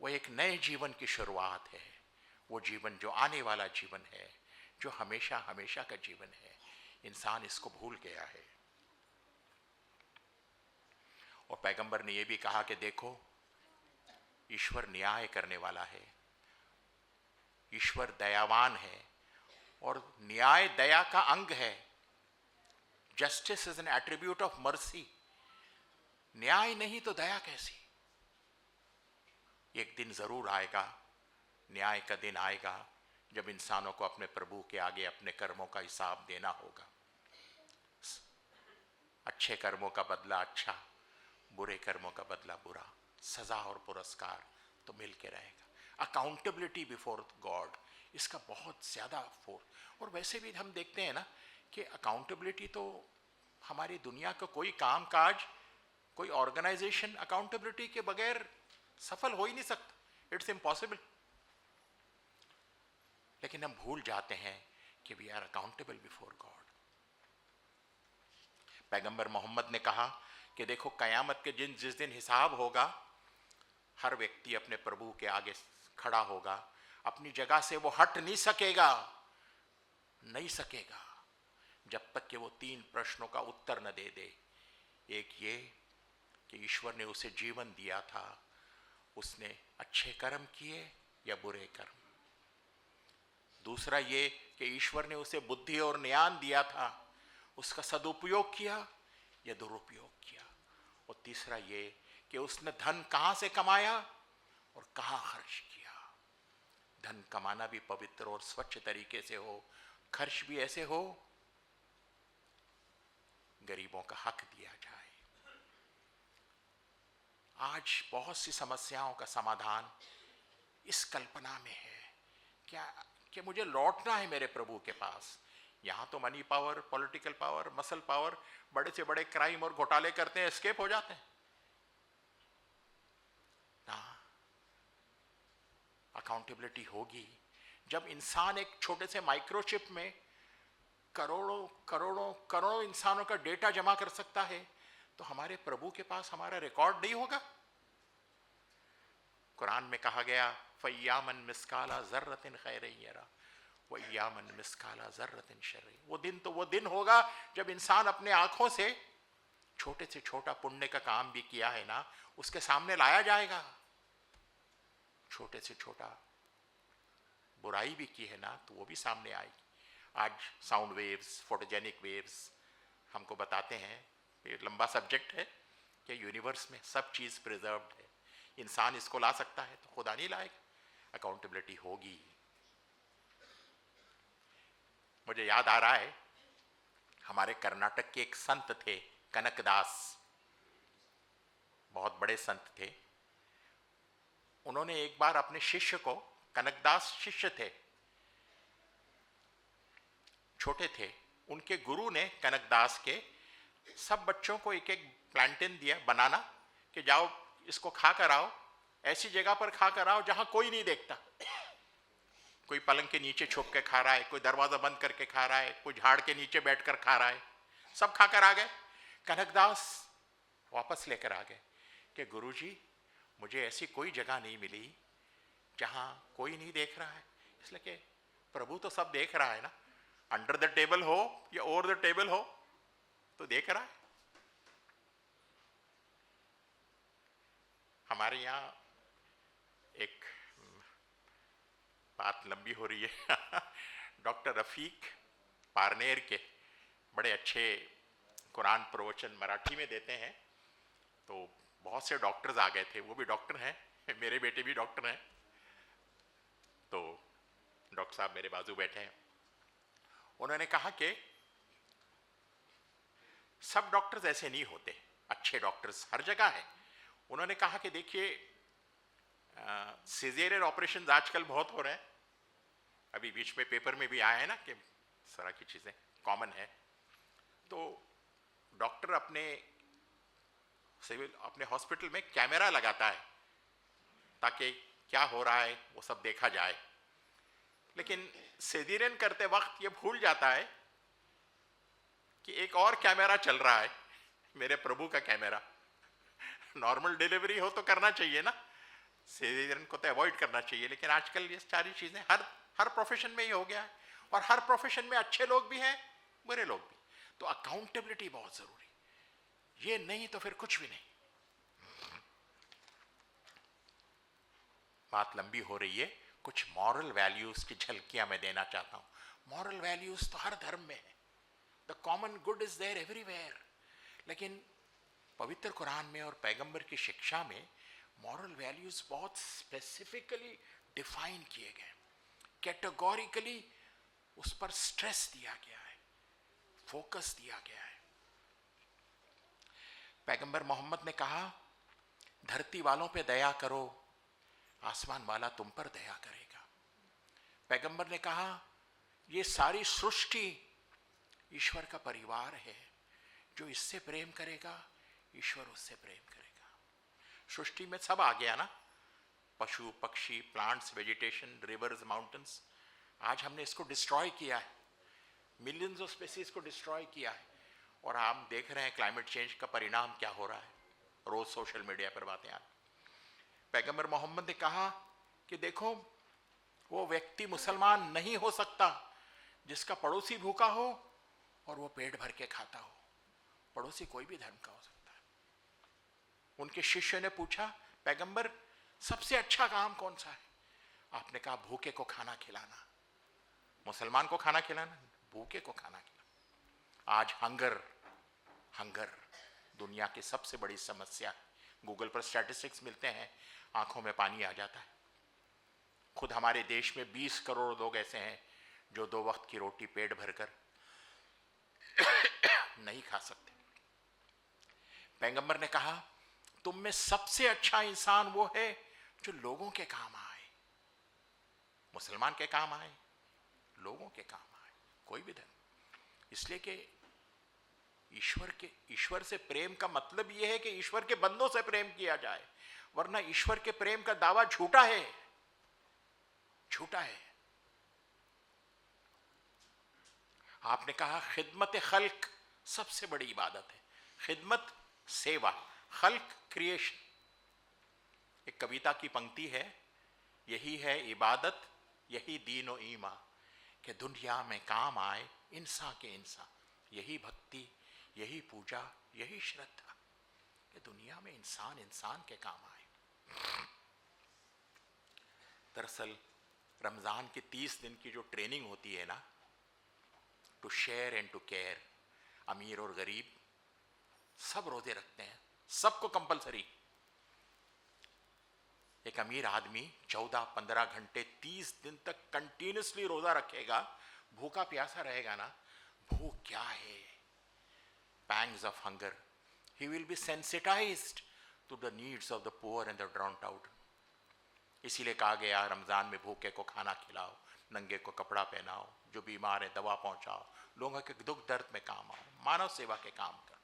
वो एक नए जीवन की शुरुआत है। वो जीवन जो आने वाला जीवन है, जो हमेशा हमेशा का जीवन है। इंसान इसको भूल गया है। और पैगंबर ने यह भी कहा कि देखो, ईश्वर न्याय करने वाला है, ईश्वर दयावान है और न्याय दया का अंग है। Justice is an attribute of mercy. न्याय नहीं तो दया कैसी? एक दिन जरूर आएगा, न्याय का दिन आएगा, जब इंसानों को अपने प्रभु के आगे अपने कर्मों का हिसाब देना होगा। अच्छे कर्मों का बदला अच्छा, बुरे कर्मों का बदला बुरा। सजा और पुरस्कार तो मिलके रहेगा। अकाउंटेबिलिटी बिफोर गॉड, इसका बहुत ज्यादा फोर्स। और वैसे भी हम देखते हैं ना कि अकाउंटेबिलिटी तो हमारी दुनिया का कोई काम काज, कोई ऑर्गेनाइजेशन अकाउंटेबिलिटी के बगैर सफल हो ही नहीं सकता। It's impossible. लेकिन हम भूल जाते हैं कि we are accountable before God. पैगंबर मोहम्मद ने कहा कि देखो, कयामत के जिस दिन हिसाब होगा, हर व्यक्ति अपने प्रभु के आगे खड़ा होगा। अपनी जगह से वो हट नहीं सकेगा, जब तक कि वो 3 प्रश्नों का उत्तर न दे दे। एक ये कि ईश्वर ने उसे जीवन दिया था, उसने अच्छे कर्म किए या बुरे कर्म। दूसरा ये कि ईश्वर ने उसे बुद्धि और ज्ञान दिया था, उसका सदुपयोग किया या दुरुपयोग किया। और तीसरा ये कि उसने धन कहां से कमाया और कहां खर्च किया। धन कमाना भी पवित्र और स्वच्छ तरीके से हो, खर्च भी ऐसे हो गरीबों का हक दिया जाए। आज बहुत सी समस्याओं का समाधान इस कल्पना में है क्या कि मुझे लौटना है मेरे प्रभु के पास। यहां तो money power, political power, muscle power, बड़े से बड़े क्राइम और घोटाले करते हैं, एस्केप हो जाते हैं ना। अकाउंटेबिलिटी होगी जब इंसान एक छोटे से माइक्रोचिप में करोड़ों करोड़ों करोड़ों इंसानों का डेटा जमा कर सकता है, तो हमारे प्रभु के पास हमारा रिकॉर्ड नहीं होगा? कुरान में कहा गया फय्यामन मिस्काला ज़र्रतिन खैरन यरा वय्यामन मिस्काला ज़र्रतिन शर्रन। वो दिन तो वो दिन होगा जब इंसान अपने आंखों से छोटे से छोटा पुण्य का काम भी किया है ना, उसके सामने लाया जाएगा। छोटे से छोटा बुराई भी की है ना, तो वो भी सामने आएगी। आज साउंड वेव्स, फोटोजेनिक वेव्स हमको बताते हैं, ये लंबा सब्जेक्ट है कि यूनिवर्स में सब चीज़ प्रिजर्व्ड है। इंसान इसको ला सकता है तो खुदा नहीं लाएगा? अकाउंटेबिलिटी होगी। मुझे याद आ रहा है, हमारे कर्नाटक के एक संत थे कनकदास, बहुत बड़े संत थे। उन्होंने एक बार अपने शिष्य को, कनकदास शिष्य थे, छोटे थे, उनके गुरु ने कनकदास के सब बच्चों को एक एक प्लांटेन दिया, बनाना, कि जाओ इसको खा कर आओ, ऐसी जगह पर खा कर आओ जहां कोई नहीं देखता। कोई पलंग के नीचे छुप के खा रहा है, कोई दरवाजा बंद करके खा रहा है, कोई झाड़ के नीचे बैठकर खा रहा है। सब खाकर आ गए। कनकदास वापस लेकर आ गए कि गुरुजी, मुझे ऐसी कोई जगह नहीं मिली जहां कोई नहीं देख रहा है। इसलिए कि प्रभु तो सब देख रहा है ना, अंडर द टेबल हो या ओवर द टेबल हो तो देख रहा है। हमारे यहाँ एक बात लंबी हो रही है डॉक्टर रफीक पारनेर के बड़े अच्छे कुरान प्रवचन मराठी में देते हैं, तो बहुत से डॉक्टर्स आ गए थे, वो भी डॉक्टर हैं, मेरे बेटे भी डॉक्टर हैं, तो डॉक्टर साहब मेरे बाजू बैठे हैं। उन्होंने कहा कि सब डॉक्टर्स ऐसे नहीं होते, अच्छे डॉक्टर्स हर जगह है। उन्होंने कहा कि देखिए, सिजेरियन ऑपरेशन आजकल बहुत हो रहे हैं, अभी बीच में पेपर में भी आया है ना कि इस तरह की चीज़ें कॉमन है। तो डॉक्टर अपने सिविल अपने हॉस्पिटल में कैमरा लगाता है ताकि क्या हो रहा है वो सब देखा जाए, लेकिन सिजेरियन करते वक्त ये भूल जाता है कि एक और कैमरा चल रहा है, मेरे प्रभु का कैमरा। नॉर्मल डिलीवरी हो तो करना चाहिए ना, सिजेरियन को तो अवॉइड करना चाहिए, लेकिन आजकल ये सारी चीज़ें हर प्रोफेशन में ही हो गया है, और हर प्रोफेशन में अच्छे लोग भी हैं, बुरे लोग भी। तो अकाउंटेबिलिटी बहुत ज़रूरी, ये नहीं तो फिर कुछ भी नहीं। बात लंबी हो रही है, कुछ मॉरल वैल्यूज की झलकियां मैं देना चाहता हूं। मॉरल वैल्यूज तो हर धर्म में है, the common good is there everywhere, लेकिन पवित्र कुरान में और पैगंबर की शिक्षा में मॉरल वैल्यूज बहुत स्पेसिफिकली डिफाइन किए गए, कैटेगोरिकली उस पर स्ट्रेस दिया गया है, फोकस दिया गया है। पैगंबर मोहम्मद ने कहा, धरती वालों पे दया करो, आसमान वाला तुम पर दया करेगा। पैगंबर ने कहा, ये सारी सृष्टि ईश्वर का परिवार है, जो इससे प्रेम करेगा ईश्वर उससे प्रेम करेगा। सृष्टि में सब आ गया ना, पशु पक्षी, प्लांट्स, वेजिटेशन, रिवर्स, माउंटेन्स। आज हमने इसको डिस्ट्रॉय किया है, मिलियंस ऑफ स्पीसीज को डिस्ट्रॉय किया है, और हम देख रहे हैं क्लाइमेट चेंज का परिणाम क्या हो रहा है, रोज सोशल मीडिया पर बातें आ। पैगंबर मोहम्मद ने कहा कि देखो, वो व्यक्ति मुसलमान नहीं हो सकता जिसका पड़ोसी भूखा हो और वो पेट भर के खाता हो। पड़ोसी कोई भी धर्म का हो सकता है। उनके शिष्य ने पूछा, पैगंबर सबसे अच्छा काम कौन सा है? आपने कहा, भूखे को खाना खिलाना। मुसलमान को खाना खिलाना, भूखे को खाना खिलाना। आज हंगर दुनिया की सबसे बड़ी समस्या। गूगल पर स्टैटिस्टिक्स मिलते हैं, आंखों में पानी आ जाता है। खुद हमारे देश में 20 करोड़ लोग ऐसे हैं जो 2 वक्त की रोटी पेट भरकर नहीं खा सकते। पैगंबर ने कहा, तुम में सबसे अच्छा इंसान वो है जो लोगों के काम आए। मुसलमान के काम आए, लोगों के काम आए, कोई भी धर्म। इसलिए कि ईश्वर से प्रेम का मतलब यह है कि ईश्वर के बंदों से प्रेम किया जाए, वरना ईश्वर के प्रेम का दावा झूठा है, झूठा है। आपने कहा खिदमत खल्क सबसे बड़ी इबादत है, खिदमत सेवा, खल्क क्रिएशन। एक कविता की पंक्ति है, यही है इबादत, यही दीन व ईमा, कि दुनिया में काम आए इंसान के इंसान। यही भक्ति, यही पूजा, यही श्रद्धा, कि दुनिया में इंसान इंसान के काम आए। दरअसल रमज़ान के 30 दिन की जो ट्रेनिंग होती है ना, to share and to care, अमीर और गरीब सब रोजे रखते हैं, सबको कंपलसरी। एक अमीर आदमी 14-15 घंटे 30 दिन तक कंटिन्यूसली रोजा रखेगा, भूखा प्यासा रहेगा ना, भूख क्या है, pangs of hunger, he will be sensitized to the needs of the poor and the drowned out. इसीलिए कहा गया रमजान में भूखे को खाना खिलाओ, नंगे को कपड़ा पहनाओ, जो बीमार है दवा पहुंचाओ, लोगों के दुख दर्द में काम आओ, मानव सेवा के काम करो।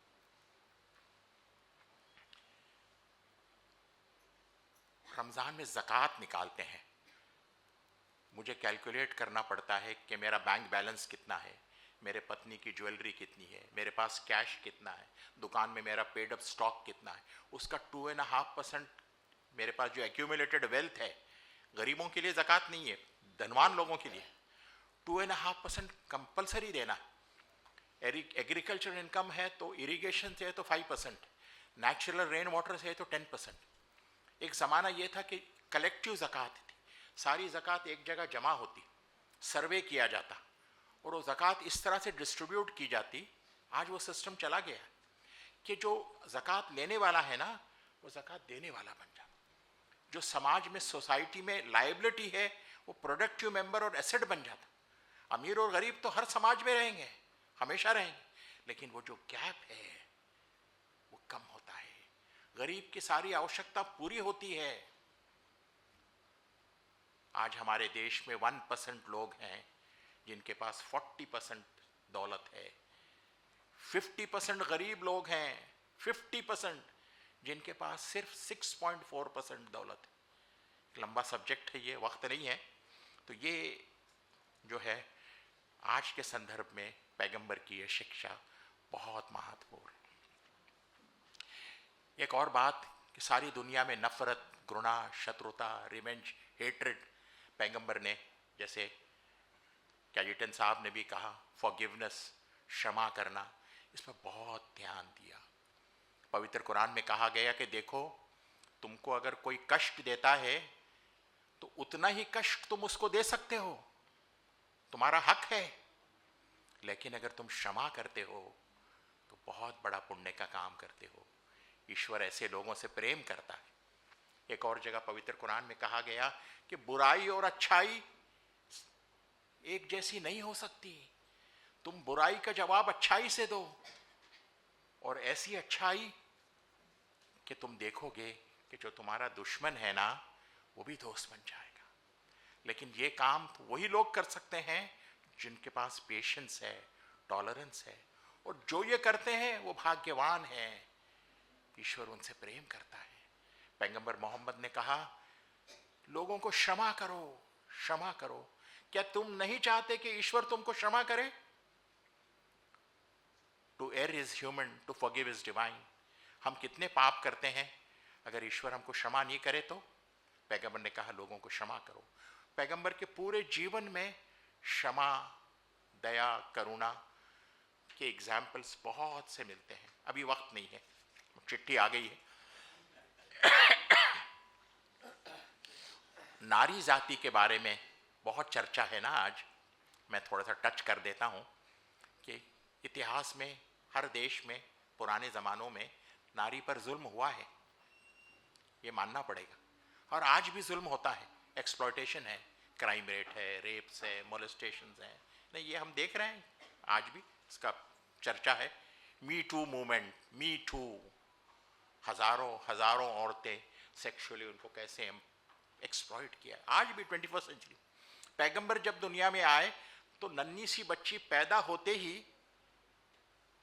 रमजान में ज़कात निकालते हैं, मुझे कैलकुलेट करना पड़ता है कि मेरा बैंक बैलेंस कितना है, मेरे पत्नी की ज्वेलरी कितनी है, मेरे पास कैश कितना है, दुकान में मेरा पेड अप स्टॉक कितना है, उसका 2.5% मेरे पास जो एक्यूमुलेटेड वेल्थ है, गरीबों के लिए ज़कात नहीं है, धनवान लोगों के लिए 2.5% कंपलसरी देना। एग्रीकल्चर इनकम है तो इरिगेशन से है तो 5%, नेचुरल रेन वाटर से है तो 10%। एक ज़माना ये था कि कलेक्टिव ज़कात थी, सारी ज़कात एक जगह जमा होती, सर्वे किया जाता और वो ज़कात इस तरह से डिस्ट्रीब्यूट की जाती। आज वो सिस्टम चला गया कि जो ज़कात लेने वाला है ना, वो ज़कात देने वाला बन जाता। जो समाज में, सोसाइटी में लायबिलिटी है, वो प्रोडक्टिव मेंबर और एसेट बन जाता। अमीर और गरीब तो हर समाज में रहेंगे, हमेशा रहेंगे, लेकिन वो जो गैप है वो कम होता है, गरीब की सारी आवश्यकता पूरी होती है। आज हमारे देश में 1% लोग हैं जिनके पास 40% दौलत है, 50% गरीब लोग हैं, 50% जिनके पास सिर्फ 6.4% दौलत है। लंबा सब्जेक्ट है ये, वक्त नहीं है। तो ये जो है आज के संदर्भ में पैगंबर की ये शिक्षा बहुत महत्वपूर्ण। एक और बात कि सारी दुनिया में नफरत, घृणा, शत्रुता, रिवेंज, हेट्रेड, पैगंबर ने, जैसे कैजिटन साहब ने भी कहा, फॉरगिवनेस, क्षमा करना, इस पर बहुत ध्यान दिया। पवित्र कुरान में कहा गया कि देखो, तुमको अगर कोई कष्ट देता है तो उतना ही कष्ट तुम उसको दे सकते हो, तुम्हारा हक है, लेकिन अगर तुम क्षमा करते हो तो बहुत बड़ा पुण्य का काम करते हो। ईश्वर ऐसे लोगों से प्रेम करता है। एक और जगह पवित्र कुरान में कहा गया कि बुराई और अच्छाई एक जैसी नहीं हो सकती, तुम बुराई का जवाब अच्छाई से दो, और ऐसी अच्छाई कि तुम देखोगे कि जो तुम्हारा दुश्मन है ना, वो भी दोस्त बन जाएगा। लेकिन ये काम तो वही लोग कर सकते हैं जिनके पास पेशेंस है, टॉलरेंस है, और जो ये करते हैं वो भाग्यवान हैं, ईश्वर उनसे प्रेम करता है। पैगंबर मोहम्मद ने कहा, लोगों को क्षमा करो, क्षमा करो। क्या तुम नहीं चाहते कि ईश्वर तुमको क्षमा करे? To err is human, to forgive is divine. हम कितने पाप करते हैं, अगर ईश्वर हमको क्षमा नहीं करे तो? पैगंबर ने कहा, लोगों को क्षमा करो। पैगंबर के पूरे जीवन में क्षमा, दया, करुणा के एग्जाम्पल्स बहुत से मिलते हैं। अभी वक्त नहीं है, चिट्ठी आ गई है। नारी जाति के बारे में बहुत चर्चा है ना आज, मैं थोड़ा सा टच कर देता हूँ कि इतिहास में हर देश में पुराने ज़मानों में नारी पर जुल्म हुआ है, ये मानना पड़ेगा, और आज भी जुल्म होता है, एक्सप्लॉयटेशन है, क्राइम रेट है, रेप्स है, मोलेस्टेशंस हैं, नहीं ये हम देख रहे हैं, आज भी इसका चर्चा है। Me too movement, me too, हज़ारों हज़ारों औरतें सेक्सुअली उनको कैसे एक्सप्लॉइट किया, आज भी 21st सेंचुरी। पैगंबर जब दुनिया में आए तो नन्ही सी बच्ची पैदा होते ही,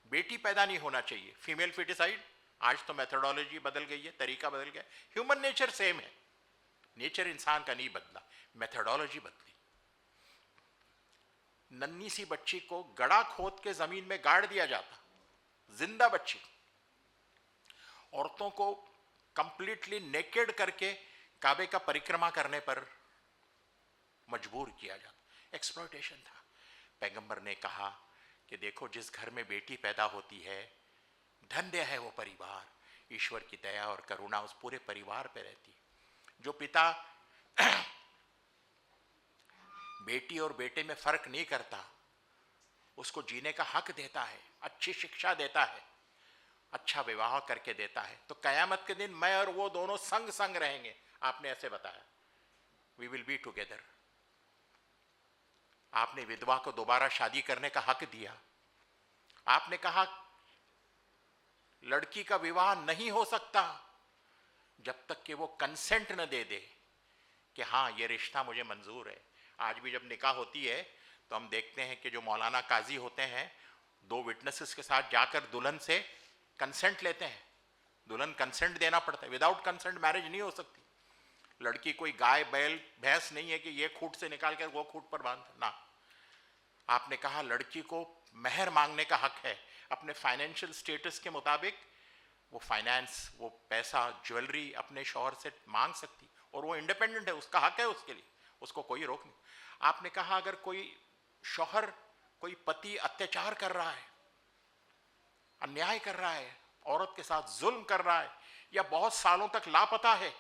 बेटी पैदा नहीं होना चाहिए, फीमेल फिटिसाइड। आज तो मेथोडोलॉजी बदल गई है, तरीका बदल गया, ह्यूमन नेचर सेम है, नेचर इंसान का नहीं बदला, मेथोडोलॉजी बदली। नन्ही सी बच्ची को गड़ा खोद के जमीन में गाड़ दिया जाता, जिंदा बच्ची। औरतों को कंप्लीटली नेकेड करके काबे का परिक्रमा करने पर मजबूर किया जाता। एक्सप्लॉयटेशन था। पैगंबर ने कहा कि देखो, जिस घर में बेटी पैदा होती है, धन्य है वो परिवार, ईश्वर की दया और करुणा उस पूरे परिवार पे रहती है। जो पिता बेटी और बेटे में फर्क नहीं करता, उसको जीने का हक देता है, अच्छी शिक्षा देता है, अच्छा विवाह करके देता है, तो कयामत के दिन मैं और वो दोनों संग संग रहेंगे। आपने ऐसे बताया, वी विल बी टुगेदर। आपने विधवा को दोबारा शादी करने का हक दिया। आपने कहा लड़की का विवाह नहीं हो सकता जब तक कि वो कंसेंट न दे दे कि हाँ ये रिश्ता मुझे मंजूर है। आज भी जब निकाह होती है तो हम देखते हैं कि जो मौलाना काजी होते हैं, दो विटनेसेस के साथ जाकर दुल्हन से कंसेंट लेते हैं। दुल्हन कंसेंट देना पड़ता है, विदाउट कंसेंट मैरिज नहीं हो सकती। लड़की कोई गाय बैल भैंस नहीं है कि ये खूट से निकाल कर वो खूट पर बांध ना। आपने कहा लड़की को मेहर मांगने का हक है, अपने फाइनेंशियल स्टेटस के मुताबिक वो फाइनेंस, वो पैसा, ज्वेलरी अपने शौहर से मांग सकती, और वो इंडिपेंडेंट है, उसका हक है उसके लिए, उसको कोई रोक नहीं। आपने कहा अगर कोई शौहर, कोई पति अत्याचार कर रहा है, अन्याय कर रहा है, औरत के साथ जुल्म कर रहा है, या बहुत सालों तक लापता है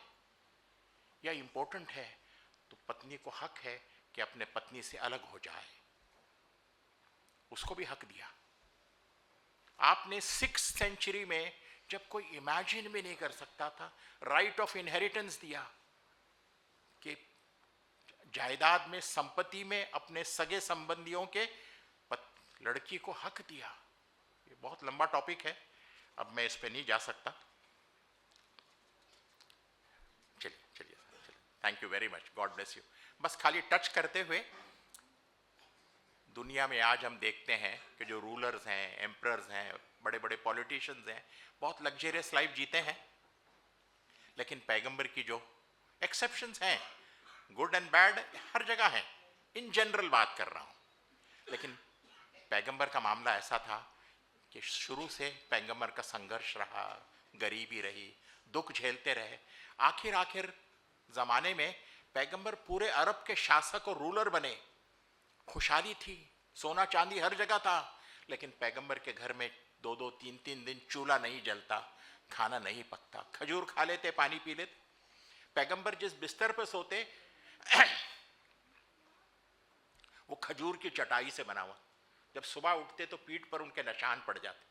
या इंपॉर्टेंट है, तो पत्नी को हक है कि अपने पत्नी से अलग हो जाए। उसको भी हक दिया। आपने 6th सेंचुरी में, जब कोई इमेजिन भी नहीं कर सकता था, राइट ऑफ इनहेरिटेंस दिया कि जायदाद में, संपत्ति में अपने सगे संबंधियों के लड़की को हक दिया। ये बहुत लंबा टॉपिक है, अब मैं इस पे नहीं जा सकता। चलिए चलिए चलिए, thank you very much, God bless you. बस खाली टच करते हुए, दुनिया में आज हम देखते हैं कि जो रूलर्स हैं, एम्परर्स हैं, बड़े बड़े पॉलिटिशियंस हैं, बहुत लग्जरियस लाइफ जीते हैं, लेकिन पैगंबर की जो एक्सेप्शंस हैं, गुड एंड बैड हर जगह हैं, इन जनरल बात कर रहा हूं। लेकिन पैगंबर का मामला ऐसा था कि शुरू से पैगंबर का संघर्ष रहा, गरीबी रही, दुख झेलते रहे। आखिर जमाने में पैगंबर पूरे अरब के शासक और रूलर बने। खुशहाली थी, सोना चांदी हर जगह था, लेकिन पैगंबर के घर में 2-2, 3-3 दिन चूल्हा नहीं जलता, खाना नहीं पकता, खजूर खा लेते, पानी पी लेते। पैगंबर जिस बिस्तर पर सोते वो खजूर की चटाई से बना हुआ। जब सुबह उठते तो पीठ पर उनके निशान पड़ जाते।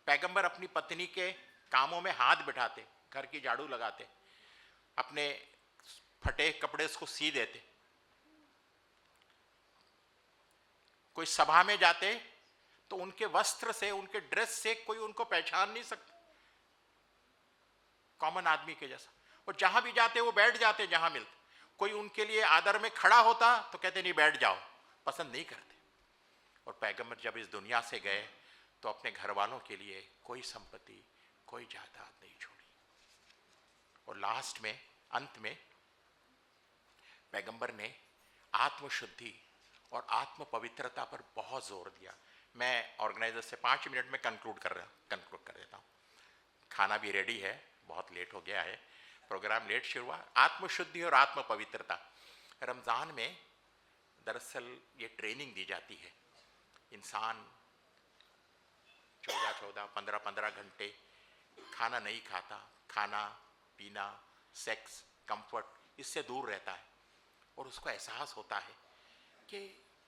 पैगंबर अपनी पत्नी के कामों में हाथ बिठाते, घर की झाड़ू लगाते, अपने फटे कपड़े उसको सी देते। कोई सभा में जाते तो उनके वस्त्र से, उनके ड्रेस से कोई उनको पहचान नहीं सकता, कॉमन आदमी के जैसा। और जहां भी जाते वो बैठ जाते जहां मिलते। कोई उनके लिए आदर में खड़ा होता तो कहते नहीं बैठ जाओ, पसंद नहीं करते। और पैगंबर जब इस दुनिया से गए तो अपने घर वालों के लिए कोई संपत्ति, कोई जायदाद नहीं छोड़ी। और लास्ट में, अंत में, पैगंबर ने आत्मशुद्धि और आत्म पवित्रता पर बहुत जोर दिया। मैं ऑर्गेनाइजर से 5 मिनट में कंक्लूड कर देता हूँ। खाना भी रेडी है, बहुत लेट हो गया है, प्रोग्राम लेट शुरू हुआ। आत्मशुद्धि और आत्म पवित्रता, रमज़ान में दरअसल ये ट्रेनिंग दी जाती है। इंसान 14-14, 15-15 घंटे खाना नहीं खाता, खाना पीना, सेक्स, कंफर्ट, इससे दूर रहता है, और उसको एहसास होता है कि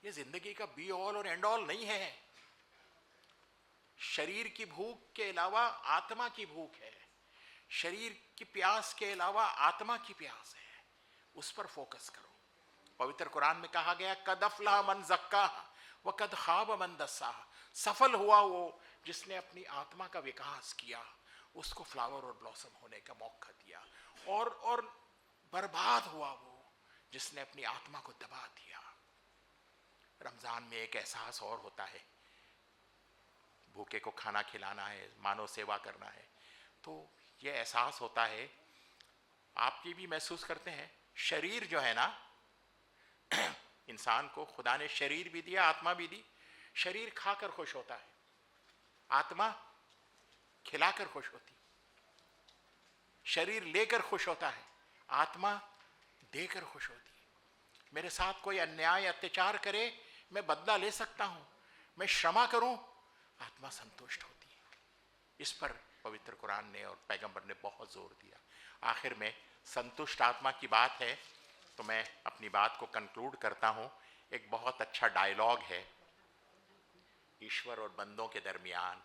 ये जिंदगी का बी ऑल और एंड ऑल नहीं है। शरीर की भूख के अलावा आत्मा की भूख है, शरीर की प्यास के अलावा आत्मा की प्यास है, उस पर फोकस करो। पवित्र कुरान में कहा गया, कद अफलह मन ज़क्काहा व कद खाब मन दस्साहा। सफल हुआ वो जिसने अपनी आत्मा का विकास किया, उसको फ्लावर और ब्लॉसम होने का मौका दिया, और बर्बाद हुआ वो जिसने अपनी आत्मा को दबा दिया। रमजान में एक एहसास और होता है, भूखे को खाना खिलाना है, मानव सेवा करना है, तो ये एहसास होता है। आप ये भी महसूस करते हैं, शरीर जो है ना इंसान को खुदा ने शरीर भी दिया, आत्मा भी दी। शरीर खाकर खुश होता है, आत्मा खिलाकर खुश होती। शरीर लेकर खुश होता है, आत्मा देकर खुश होती है। मेरे साथ कोई अन्याय अत्याचार करे, मैं बदला ले सकता हूं, मैं क्षमा करूं, आत्मा संतुष्ट होती है। इस पर पवित्र कुरान ने और पैगंबर ने बहुत जोर दिया। आखिर में संतुष्ट आत्मा की बात है तो मैं अपनी बात को कंक्लूड करता हूं। एक बहुत अच्छा डायलॉग है ईश्वर और बंदों के दरमियान।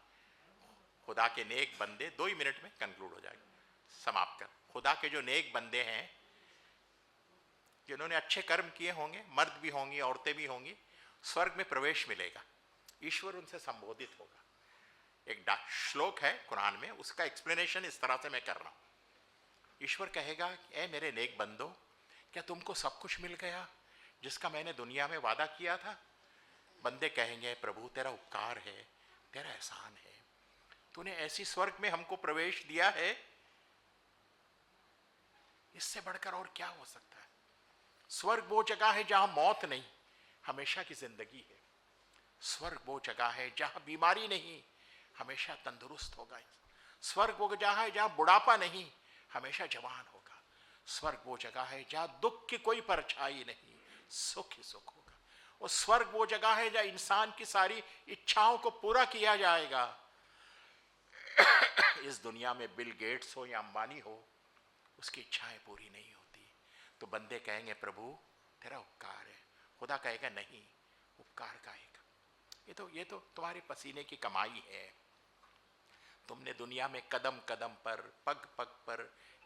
खुदा के नेक बंदे, 2 ही मिनट में कंक्लूड हो जाएगा, समाप्त कर। खुदा के जो नेक बंदे हैं, जिन्होंने अच्छे कर्म किए होंगे, मर्द भी होंगी, औरतें भी होंगी, स्वर्ग में प्रवेश मिलेगा, ईश्वर उनसे संबोधित होगा। एक श्लोक है कुरान में, उसका एक्सप्लेनेशन इस तरह से मैं कर रहा हूं। ईश्वर कहेगा, ए मेरे नेक बंदो, क्या तुमको सब कुछ मिल गया जिसका मैंने दुनिया में वादा किया था? बंदे कहेंगे, प्रभु तेरा उपकार है, तेरा एहसान है, तूने ऐसी स्वर्ग में हमको प्रवेश दिया है, इससे बढ़कर और क्या हो सकता है? स्वर्ग वो जगह है जहां मौत नहीं, हमेशा की जिंदगी है। स्वर्ग वो जगह है जहां बीमारी नहीं, हमेशा तंदुरुस्त होगा। स्वर्ग वो जगह है जहां बुढ़ापा नहीं, हमेशा जवान होगा। स्वर्ग वो जगह है जहां दुख की कोई परछाई नहीं, सुख ही सुख होगा। और स्वर्ग वो जगह है जहां इंसान की सारी इच्छाओं को पूरा किया जाएगा। इस दुनिया में बिल गेट्स हो या अंबानी हो, उसकी इच्छाएं पूरी नहीं होती। तो बंदे कहेंगे, प्रभु तेरा उपकार है। खुदा कहेगा, नहीं, उपकार का है, ये तो तुम्हारे पसीने की कमाई है। तुमने दुनिया में कदम कदम पर, पग पग पर,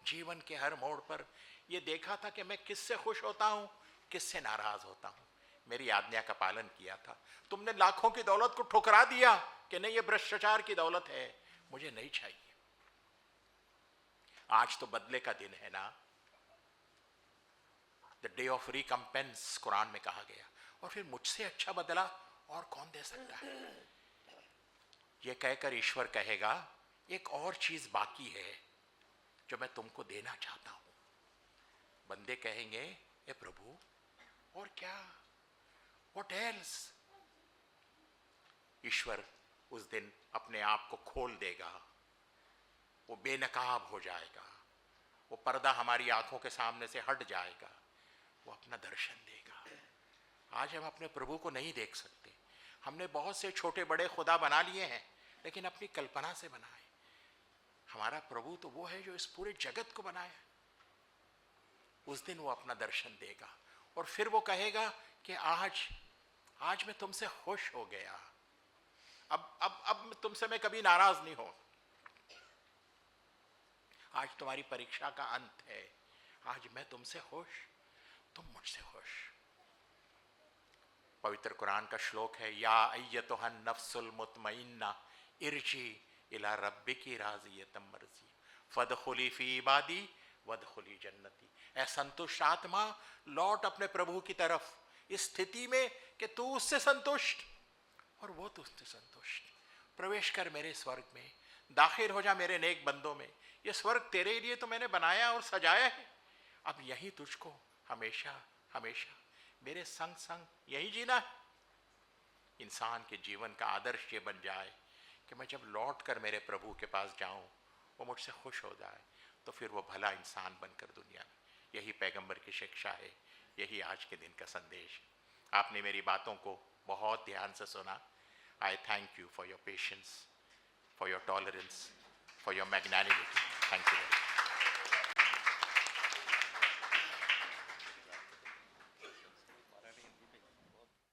जीवन के हर मोड़ पर ये देखा था कि मैं किससे खुश होता हूं, किससे नाराज होता हूं। मेरी आज्ञा का पालन किया था। तुमने लाखों की दौलत को ठुकरा दिया कि नहीं, ये भ्रष्टाचार की दौलत है, मुझे नहीं चाहिए। आज तो बदले का दिन है ना, the day of recompense Quran में कहा गया। और फिर मुझसे अच्छा बदला और कौन दे सकता है? ये कहकर ईश्वर कहेगा, एक और चीज बाकी है जो मैं तुमको देना चाहता हूं। बंदे कहेंगे, ए प्रभु और क्या? What else? ईश्वर उस दिन अपने आप को खोल देगा, वो बेनकाब हो जाएगा, वो पर्दा हमारी आंखों के सामने से हट जाएगा, वो अपना दर्शन देगा। आज हम अपने प्रभु को नहीं देख सकते। हमने बहुत से छोटे बड़े खुदा बना लिए हैं, लेकिन अपनी कल्पना से बनाए। हमारा प्रभु तो वो है जो इस पूरे जगत को बनाया। उस दिन वो अपना दर्शन देगा और फिर वो कहेगा कि आज मैं तुमसे खुश हो गया। अब तुमसे मैं कभी नाराज नहीं हूं। आज तुम्हारी परीक्षा का अंत है। आज मैं तुमसे खुश, तुम मुझसे खुश। पवित्र कुरान का श्लोक है, या अय्यतुहन नफ्सुल मुतमइन्ना इरजी इला रब्बिकी राज़ियतम मर्ज़िया फदखुली फी इबादी वदखुली जन्नती। ऐ संतुष्ट आत्मा, लौट अपने प्रभु की तरफ, इस स्थिति में कि तू उससे संतुष्ट और वो तुझसे संतुष्ट। प्रवेश कर मेरे स्वर्ग में, दाखिल हो जा मेरे नेक बंदों में। ये स्वर्ग तेरे लिए तो मैंने बनाया और सजाया है। अब यही तुझको हमेशा हमेशा मेरे संग संग यही जीना है। इंसान के जीवन का आदर्श ये बन जाए कि मैं जब लौट कर मेरे प्रभु के पास जाऊं, वो मुझसे खुश हो जाए, तो फिर वो भला इंसान बनकर दुनिया में। यही पैगंबर की शिक्षा है, यही आज के दिन का संदेश। आपने मेरी बातों को बहुत ध्यान से सुना। आई thank you for your patience, for your tolerance, for your magnanimity. Thank you.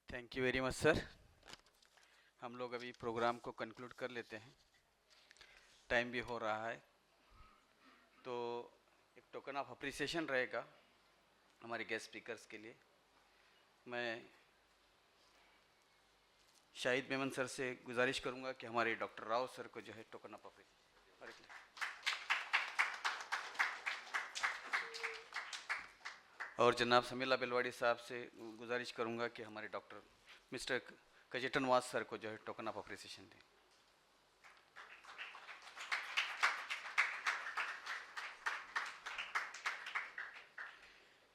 Thank you very much sir. हम लोग अभी प्रोग्राम को कंक्लूड कर लेते हैं, टाइम भी हो रहा है। तो एक टोकन ऑफ अप्रिसिएशन रहेगा हमारे गेस्ट स्पीकर्स के लिए। मैं शाहिद मेमन सर से गुजारिश करूंगा कि हमारे डॉक्टर राव सर को जो है टोकन ऑफ अप्रिसिएशन। और जनाब समीला बेलवाड़ी साहब से गुजारिश करूंगा कि हमारे डॉक्टर मिस्टर कजेटनवास सर को जो है टोकन ऑफ अप्रिसिएशन दें।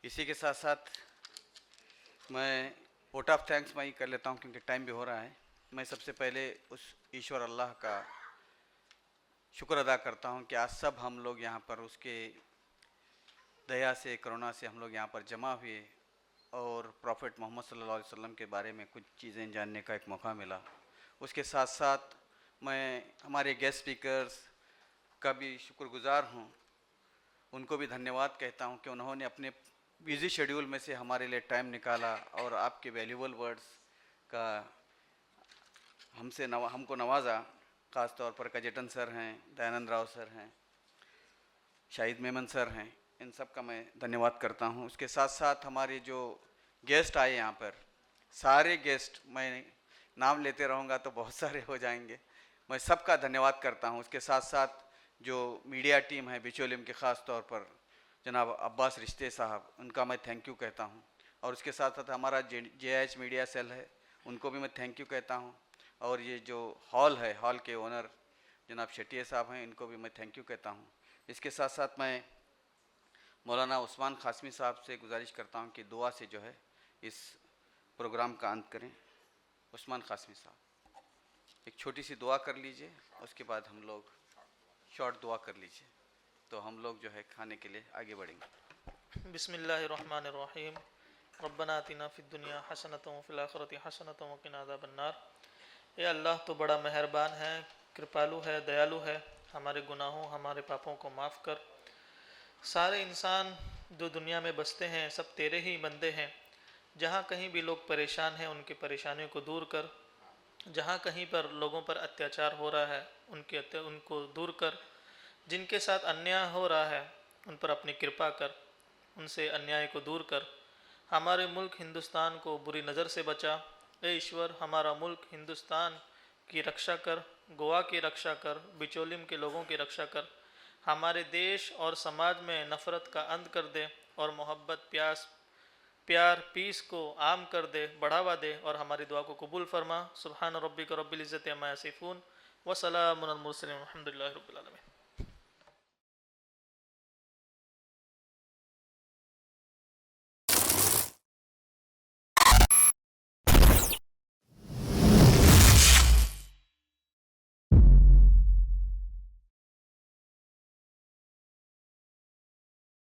इसी के साथ साथ मैं वोट ऑफ थैंक्स मैं ही कर लेता हूँ क्योंकि टाइम भी हो रहा है। मैं सबसे पहले उस ईश्वर अल्लाह का शुक्र अदा करता हूँ कि आज सब हम लोग यहाँ पर उसके दया से, करुणा से हम लोग यहाँ पर जमा हुए और प्रॉफिट मोहम्मद सल्लल्लाहु अलैहि वसल्लम के बारे में कुछ चीज़ें जानने का एक मौका मिला। उसके साथ साथ मैं हमारे गेस्ट स्पीकर्स का भी शुक्रगुजार हूँ, उनको भी धन्यवाद कहता हूँ कि उन्होंने अपने बिज़ी शेड्यूल में से हमारे लिए टाइम निकाला और आपके वैल्यूबल वर्ड्स का हमको नवाजा। ख़ास तौर पर कजेटन सर हैं, दयानंद राव सर हैं, शाहिद मेमन सर हैं, इन सब का मैं धन्यवाद करता हूँ। उसके साथ साथ हमारे जो गेस्ट आए यहाँ पर, सारे गेस्ट, मैं नाम लेते रहूँगा तो बहुत सारे हो जाएंगे, मैं सबका धन्यवाद करता हूँ। उसके साथ साथ जो मीडिया टीम है बिचौलियम के, ख़ास तौर पर जनाब अब्बास रिश्ते साहब, उनका मैं थैंक यू कहता हूँ। और उसके साथ साथ हमारा JH मीडिया सेल है, उनको भी मैं थैंक यू कहता हूँ। और ये जो हॉल है, हॉल के ओनर जनाब शेट्टी साहब हैं, इनको भी मैं थैंक यू कहता हूँ। इसके साथ साथ मैं मौलाना उस्मान खासमी साहब से गुजारिश करता हूँ कि दुआ से जो है इस प्रोग्राम का अंत करें। उस्मान खासमी साहब, एक छोटी सी दुआ कर लीजिए, उसके बाद हम लोग शॉर्ट दुआ कर लीजिए, तो हम लोग जो है खाने के लिए आगे बढ़ेंगे। बिस्मिल्लाहिर्रहमानिर्रहीम। रब्बना आतिना फिद दुनिया हसनतम व फिल आखिरति हसनतम व क़िना अज़ाबन्नार। ये अल्लाह तो बड़ा मेहरबान है, कृपालु है, दयालु है। हमारे गुनाहों, हमारे पापों को माफ़ कर। सारे इंसान जो दुनिया में बसते हैं सब तेरे ही बंदे हैं। जहाँ कहीं भी लोग परेशान हैं उनकी परेशानियों को दूर कर। जहाँ कहीं पर लोगों पर अत्याचार हो रहा है उनको दूर कर। जिनके साथ अन्याय हो रहा है उन पर अपनी कृपा कर, उनसे अन्याय को दूर कर। हमारे मुल्क हिंदुस्तान को बुरी नज़र से बचा। ए ईश्वर, हमारा मुल्क हिंदुस्तान की रक्षा कर, गोवा की रक्षा कर, बिचौलियम के लोगों की रक्षा कर। हमारे देश और समाज में नफ़रत का अंत कर दे और मोहब्बत, प्यार, पीस को आम कर दे, बढ़ावा दे और हमारी दुआ को कबूल फरमा। सुब्हान रब्बिक रब्बिल इज़्ज़ति अम्मा यसिफून व सलामुन अलल मुरसलीन वल्हम्दुलिल्लाहि रब्बिल आलमीन।